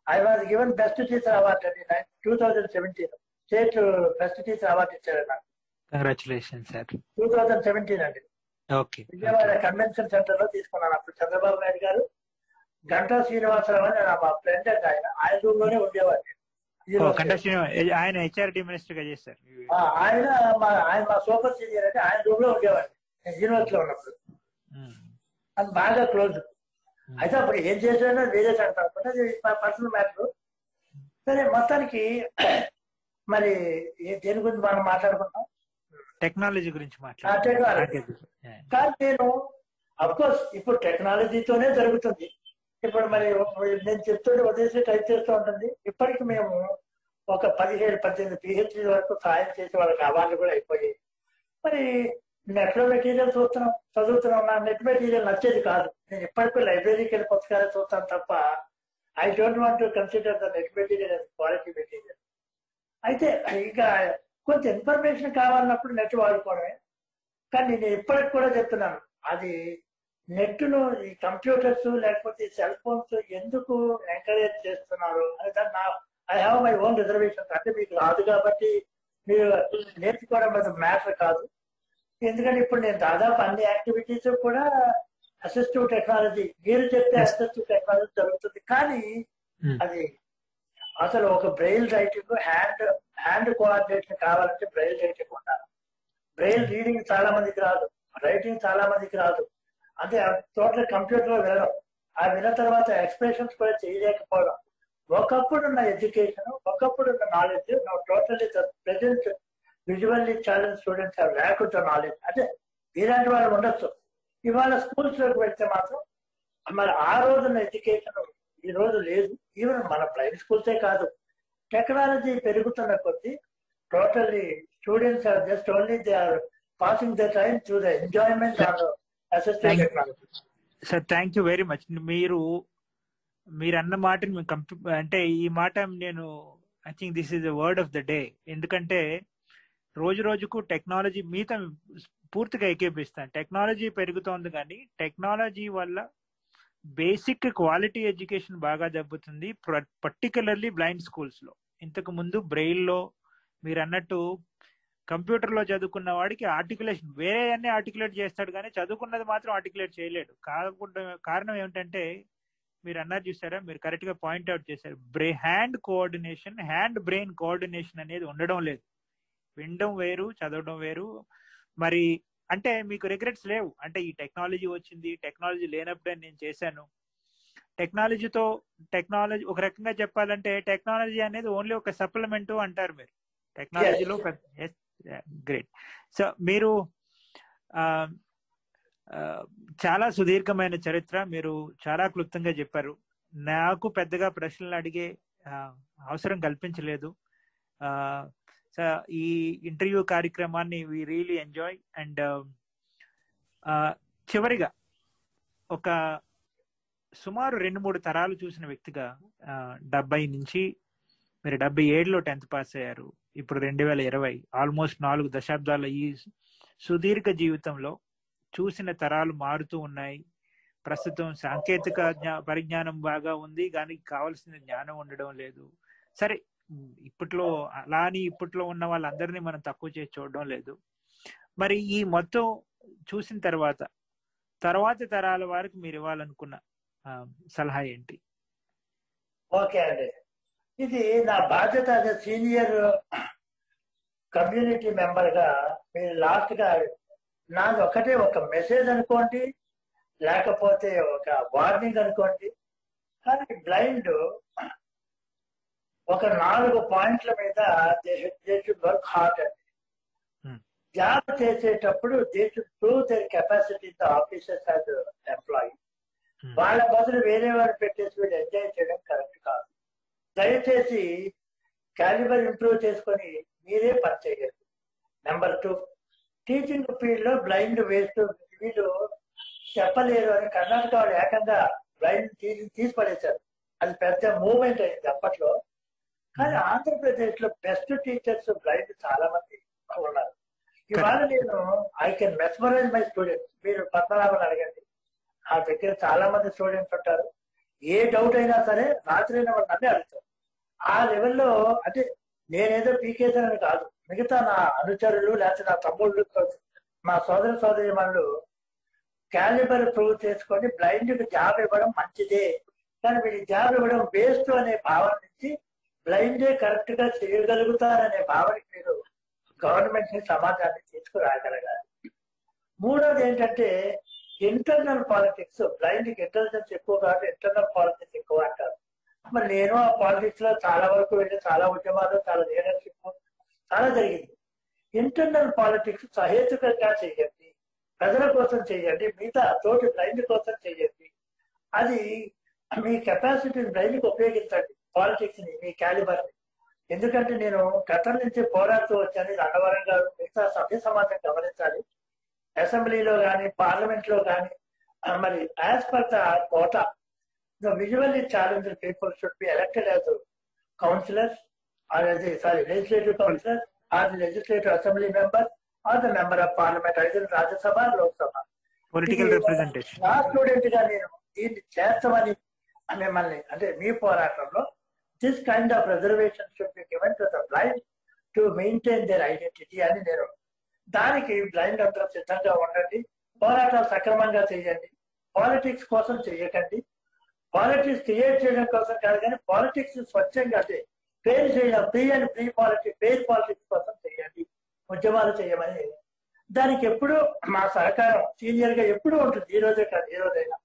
I was given best teacher award అండి 2017 స్టేట్ బెస్ట్ టీచర్ అవార్డు ఇచ్చారు నాకు.
Congratulation sir.
2017 అండి. విజయవాడ కన్వెన్షన్ సెంటర్ లో తీసుకున్నాను. అప్పుడు చంద్రబాబు నాయుడు గారు, గంటా శ్రీనివాసరావు అని మా ఫ్రెండ్ అండి, ఆయన రూమ్ లోనే ఉండేవాడు.
ఆయన హెచ్ఆర్డి మినిస్టర్ గా చేశారు.
ఆయన మా సూపర్ సీనియర్ అంటే ఆయన రూమ్ లో ఉండేవాడు నేను యూనివర్సిటీలో ఉన్నప్పుడు. అది బాగా క్లోజ్. అయితే అప్పుడు ఏం చేశానో వేరే అంటారు, అది పర్సనల్ మ్యాటర్. సరే, మొత్తానికి మరి దేని గురించి మనం మాట్లాడుకుంటాం,
టెక్నాలజీ గురించి
టెక్నాలజీ. కానీ నేను అఫ్కోర్స్ ఇప్పుడు టెక్నాలజీతోనే జరుగుతుంది. ఇప్పుడు మరి నేను చెప్తుంటే వదిలేసి టైప్ చేస్తూ ఉంటుంది. ఇప్పటికి మేము ఒక 17-18 PhD వరకు సాయం చేసి వాళ్ళకి అవార్డులు కూడా అయిపోయాయి. మరి నెట్ లో మెటీరియల్ చదువుతున్నాం. నా నెట్ మెటీరియల్ నచ్చేది కాదు. నేను ఇప్పటికీ లైబ్రరీకి వెళ్ళి పుస్తకాలు చూస్తాను తప్ప I don't want to consider the net material as quality material. అయితే ఇంకా కొంచెం ఇన్ఫర్మేషన్ కావాలన్నప్పుడు నెట్ వాడుకోవడమే. కానీ నేను ఇప్పటికి కూడా చెప్తున్నాను, అది నెట్ను ఈ కంప్యూటర్స్ లేకపోతే సెల్ ఫోన్స్ ఎందుకు ఎంకరేజ్ చేస్తున్నారు అని దాన్ని I have my own reservation. అంటే మీకు రాదు కాబట్టి మీరు నేర్చుకోవడం అది మ్యాటర్ కాదు. ఎందుకంటే ఇప్పుడు నేను దాదాపు అన్ని యాక్టివిటీస్ కూడా అసిస్టివ్ టెక్నాలజీ, మీరు చెప్పే అసిస్టివ్ టెక్నాలజీ జరుగుతుంది. కానీ అది అసలు ఒక బ్రెయిల్ రైటింగ్, హ్యాండ్ కోఆర్డినేషన్ కావాలంటే బ్రెయిల్ రైటింగ్ ఉండాలి. బ్రెయిల్ రీడింగ్ చాలా మందికి రాదు, రైటింగ్ చాలా మందికి రాదు. అంటే టోటల్ కంప్యూటర్ లో వినడం, ఆ విన్న తర్వాత ఎక్స్ప్రెషన్స్ కూడా చేయలేకపోవడం. ఒకప్పుడు ఉన్న ఎడ్యుకేషన్, ఒకప్పుడు ఉన్న knowledge totally present visually challenge students have lack of the knowledge. అంటే ఇలాంటి వాళ్ళు ఉండొచ్చు. ఇవాళ స్కూల్స్ లోకి వెళ్తే మాత్రం మరి ఆ రోజున్న ఎడ్యుకేషన్ ఈ రోజు లేదు. ఈవెన్ మన ప్రైవేట్ స్కూల్సే కాదు, టెక్నాలజీ పెరుగుతున్న కొద్దీ totally students are just only they are passing the time to the enjoyment on assistive technology.
Sir thank you very much. మీరు అన్న మాటని అంటే ఈ మాట నేను I think this is the word of the day. ఎందుకంటే రోజు రోజుకు టెక్నాలజీ మీతో పూర్తిగా ఏకీపిస్తాను. టెక్నాలజీ పెరుగుతోంది, కానీ టెక్నాలజీ వల్ల బేసిక్ క్వాలిటీ ఎడ్యుకేషన్ బాగా దెబ్బతుంది, పర్టికులర్లీ బ్లైండ్ స్కూల్స్ లో. ఇంతకు ముందు బ్రెయిల్ లో మీరు అన్నట్టు కంప్యూటర్ లో చదువుకున్న వాడికి ఆర్టికులేషన్ వేరే అన్ని ఆర్టికులేట్ చేస్తాడు, కానీ చదువుకున్నది మాత్రం ఆర్టికులేట్ చేయలేడు. కారణం ఏమిటంటే మీరు అన్నారు చూసారా, మీరు కరెక్ట్ గా పాయింట్అవుట్ చేశారు, hand coordination, hand brain coordination అనేది ఉండడం లేదు. వినడం వేరు, చదవడం వేరు. మరి అంటే మీకు రిగ్రెట్స్ లేవు అంటే ఈ టెక్నాలజీ వచ్చింది, టెక్నాలజీ లేనప్పుడే నేను చేశాను. టెక్నాలజీ ఒక రకంగా చెప్పాలంటే టెక్నాలజీ అనేది ఓన్లీ ఒక సప్లిమెంట్ అంటారు మీరు టెక్నాలజీలో. గ్రేట్. సో మీరు చాలా సుదీర్ఘమైన చరిత్ర, మీరు చాలా క్లుప్తంగా చెప్పారు. నాకు పెద్దగా ప్రశ్నలు అడిగే అవసరం కల్పించలేదు. ఈ ఇంటర్వ్యూ కార్యక్రమాన్ని వి రియలీ ఎంజాయ్. అండ్ చివరిగా ఒక సుమారు 2-3 తరాలు చూసిన వ్యక్తిగా 70 నుంచి మీరు 77లో 10th పాస్ అయ్యారు, ఇప్పుడు 2020, ఆల్మోస్ట్ 4 దశాబ్దాల ఈ సుదీర్ఘ జీవితంలో చూసిన తరాలు మారుతూ ఉన్నాయి. ప్రస్తుతం సాంకేతిక పరిజ్ఞానం బాగా ఉంది, కానీ కావలసిన జ్ఞానం ఉండడం లేదు. సరే, ఇప్పట్లో అలా అని ఇప్పట్లో ఉన్న వాళ్ళందరినీ మనం తక్కువ చేసి చూడడం లేదు. మరి ఈ మొత్తం చూసిన తర్వాత తరాల వారికి మీరు ఇవ్వాలనుకున్న సలహా ఏంటి?
ఓకే అండి, ఇది నా బాధ్యత అదే సీనియర్ కమ్యూనిటీ మెంబర్ గా మీరు లాస్ట్ గా నాది ఒకటే ఒక మెసేజ్ అనుకోండి, లేకపోతే ఒక వార్నింగ్ అనుకోండి. కానీ బ్లైండ్ ఒక 4 పాయింట్ల మీద దే షుడ్ వర్క్ హార్డ్ అండి. జాబ్ చేసేటప్పుడు they should prove there capacity the officers as employee. వాళ్ళ బదులు వేరే వారు పెట్టేసి వీళ్ళు ఎంజాయ్ చేయడం కరెక్ట్ కాదు. దయచేసి క్యాలిబర్ ఇంప్రూవ్ చేసుకొని మీరే పని చేయాలి. నెంబర్ 2, టీచింగ్ ఫీల్డ్ లో బ్లైండ్ వేస్ట్, వీళ్ళు చెప్పలేరు అని కర్ణాటక వాళ్ళు ఏకంగా బ్లైండ్ తీసి పడేశారు. అది పెద్ద మూవ్మెంట్ అయింది అప్పట్లో. కానీ ఆంధ్రప్రదేశ్ లో బెస్ట్ టీచర్స్ బ్లైండ్ చాలా మంది ఉన్నారు. ఇవాళ నేను I can mesmerise my students. మీరు పద్మనాభన్ అడగండి, నా దగ్గర చాలా మంది స్టూడెంట్స్ ఉంటారు. ఏ డౌట్ అయినా సరే రాత్రి అయిన వాళ్ళు అన్నీ అడుగుతారు. ఆ లెవెల్లో అంటే నేనేదో పీకేసానని కాదు, మిగతా నా అనుచరులు లేకపోతే నా తమ్ముళ్ళు, మా సోదరి వాళ్ళు క్యాలిబర్ ప్రూవ్ చేసుకొని బ్లైండ్ కి జాబ్ ఇవ్వడం మంచిదే. కానీ వీళ్ళకి జాబ్ ఇవ్వడం వేస్ట్ అనే భావన నుంచి బ్లైండే కరెక్ట్ గా చేయగలుగుతారనే భావనకి మీరు గవర్నమెంట్ ని సమాజాన్ని తీసుకురాగలగాలి. మూడోది ఏంటంటే ఇంటర్నల్ పాలిటిక్స్. బ్లైండ్ కి ఇంటెలిజెన్స్ ఎక్కువ కాదు, ఇంటర్నల్ పాలిటిక్స్ ఎక్కువ అంటారు. మరి నేను ఆ పాలిటిక్స్ లో చాలా వరకు వెళ్ళి చాలా ఉద్యమాలు, చాలా లీడర్షిప్ చాలా జరిగింది. ఇంటర్నల్ పాలిటిక్స్ సహేతుకంగా చేయండి, ప్రజల కోసం చేయండి, మిగతా తోటి బ్లైండ్ కోసం చేయండి. అది మీ కెపాసిటీని బ్లైండ్కి ఉపయోగించండి, పాలిటిక్స్ ని, మీ క్యాలిబర్ ని. ఎందుకంటే నేను గతం నుంచి పోరాడుతూ వచ్చాను. అన్నవరం గారు మిగతా సభ్య సమాజం గమనించాలి. అసెంబ్లీలో కానీ పార్లమెంట్ లో కానీ మరి as per the quota the visually challenged people should be elected as councillors or as legislative councillors or the legislative assembly member or the member of parliament, either Rajya Sabha or Lok Sabha.
Political representation.
నా student గా నేను దీన్ని చేస్తామని మిమ్మల్ని అంటే మీ పోరాటంలో this kind of reservation should be given to the blind to maintain their identity అని నేను దానికి బ్లైండ్ అందరూ సిద్ధంగా ఉండండి. పోరాటాలు సక్రమంగా చేయండి, పాలిటిక్స్ కోసం చేయకండి. పాలిటిక్స్ క్రియేట్ చేయడం కోసం కాదు, కానీ పాలిటిక్స్ స్వచ్ఛంగా అంటే పేరు చేయడం, ప్రీ పాలిటిక్స్, పేరు పాలిటిక్స్ కోసం చేయండి, ఉద్యమాలు చేయమని. దానికి ఎప్పుడు మా సహకారం సీనియర్ గా ఎప్పుడు ఉంటుంది, ఈ రోజే కాదు ఏ రోజైనా.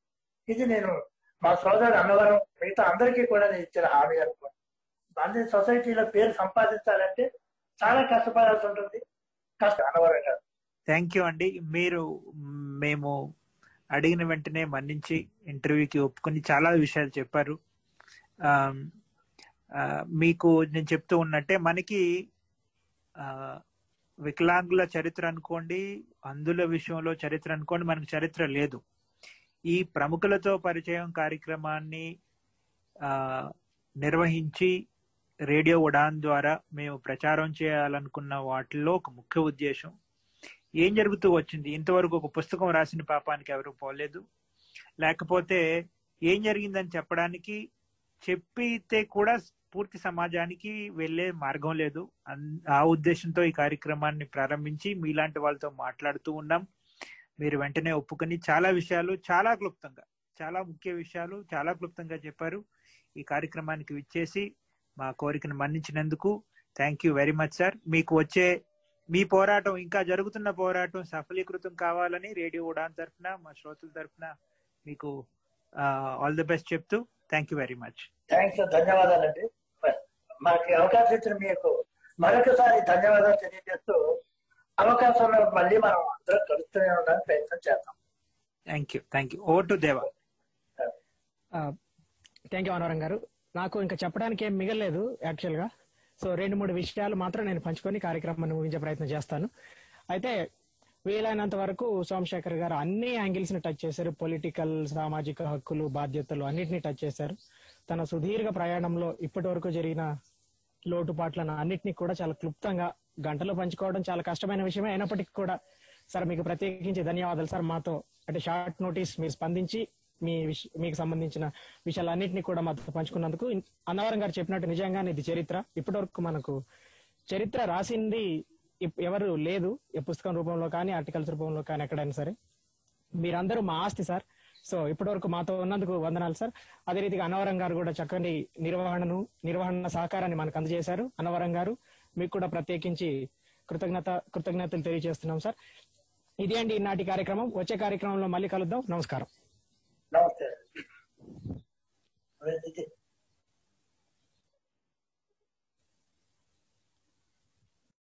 ఇది నేను మా సోదరుడు అన్నవరం మిగతా అందరికీ కూడా నేను ఇచ్చిన హామీ అనుకోండి. అన్ని సొసైటీలో పేరు సంపాదించాలంటే చాలా కష్టపడాల్సి ఉంటుంది. అన్నవరం కాదు.
థ్యాంక్ యూ అండి. మేము అడిగిన వెంటనే మన్నించి ఇంటర్వ్యూకి ఒప్పుకొని చాలా విషయాలు చెప్పారు. మీకు నేను చెప్తూ ఉన్నట్టే మనకి వికలాంగుల చరిత్ర అనుకోండి, అందుల విషయంలో చరిత్ర అనుకోండి, మనకు చరిత్ర లేదు. ఈ ప్రముఖులతో పరిచయం కార్యక్రమాన్ని నిర్వహించి రేడియో ఉడాన్ ద్వారా మేము ప్రచారం చేయాలనుకున్న వాటిల్లో ఒక ముఖ్య ఉద్దేశం ఏం జరుగుతూ వచ్చింది. ఇంతవరకు ఒక పుస్తకం రాసిన పాపానికి ఎవరు పోలేదు, లేకపోతే ఏం జరిగిందని చెప్పడానికి చెప్పితే కూడా పూర్తి సమాజానికి వెళ్లే మార్గం లేదు. ఆ ఉద్దేశంతో ఈ కార్యక్రమాన్ని ప్రారంభించి మీలాంటి వాళ్ళతో మాట్లాడుతూ ఉన్నాం. మీరు వెంటనే ఒప్పుకొని చాలా విషయాలు చాలా క్లుప్తంగా, చాలా ముఖ్య విషయాలు చాలా క్లుప్తంగా చెప్పారు. ఈ కార్యక్రమానికి విచ్చేసి మా కోరికను మన్నించినందుకు thank you very much sir. మీకు వచ్చే మీ పోరాటం, ఇంకా జరుగుతున్న పోరాటం సఫలీకృతం కావాలని రేడియో ఉడాన్ తరఫున, మా శ్రోతల తరఫున మీకు ఆల్ ది బెస్ట్ చెప్తూ thank you very much.
Thanks, ధన్యవాదాలండి. మాకు అవకాశం ఇచ్చిన మీకు మరొకసారి ధన్యవాదాలు తెలియజేస్తూ అవకాశంలో మళ్ళీ మనం అందరం కలుస్తూనే ఉండడానికి ప్రయత్నం చేద్దాం.
Thank you. ఓవర్ టు దేవా.
థ్యాంక్ యూ అన్నవరం గారు. నాకు ఇంకా చెప్పడానికి ఏం మిగలేదు యాక్చువల్ గా. సో 2-3 విషయాలు మాత్రం నేను పంచుకొని కార్యక్రమాన్ని ముగించే ప్రయత్నం చేస్తాను. అయితే వీలైనంత వరకు సోమశేఖర్ గారు అన్ని యాంగిల్స్ ని టచ్ చేశారు. పొలిటికల్, సామాజిక హక్కులు, బాధ్యతలు అన్నిటిని టచ్ చేశారు. తన సుదీర్ఘ ప్రయాణంలో ఇప్పటి వరకు జరిగిన లోటుపాట్లను అన్నిటినీ కూడా చాలా క్లుప్తంగా గంటలో పంచుకోవడం చాలా కష్టమైన విషయమే అయినప్పటికీ కూడా సార్ మీకు ప్రత్యేకించి ధన్యవాదాలు సార్. మాతో అంటే షార్ట్ నోటీస్ మీరు స్పందించి మీకు సంబంధించిన విషయాలన్నింటినీ కూడా మాతో పంచుకున్నందుకు. అన్నవరం గారు చెప్పినట్టు నిజంగానే ఇది చరిత్ర. ఇప్పటివరకు మనకు చరిత్ర రాసింది ఎవరు లేదు, పుస్తకం రూపంలో కానీ ఆర్టికల్స్ రూపంలో కానీ ఎక్కడైనా సరే. మీరందరూ మా ఆస్తి సార్. సో ఇప్పటివరకు మాతో ఉన్నందుకు వందనాలు సార్. అదే రీతిగా అన్నవరం గారు కూడా చక్కని నిర్వహణ సహకారాన్ని మనకు అందజేశారు. అన్నవరం గారు మీకు కూడా ప్రత్యేకించి కృతజ్ఞతలు తెలియజేస్తున్నాం సార్. ఇది అండి ఈనాటి కార్యక్రమం. వచ్చే కార్యక్రమంలో మళ్ళీ కలుద్దాం. నమస్కారం.
నమస్తే.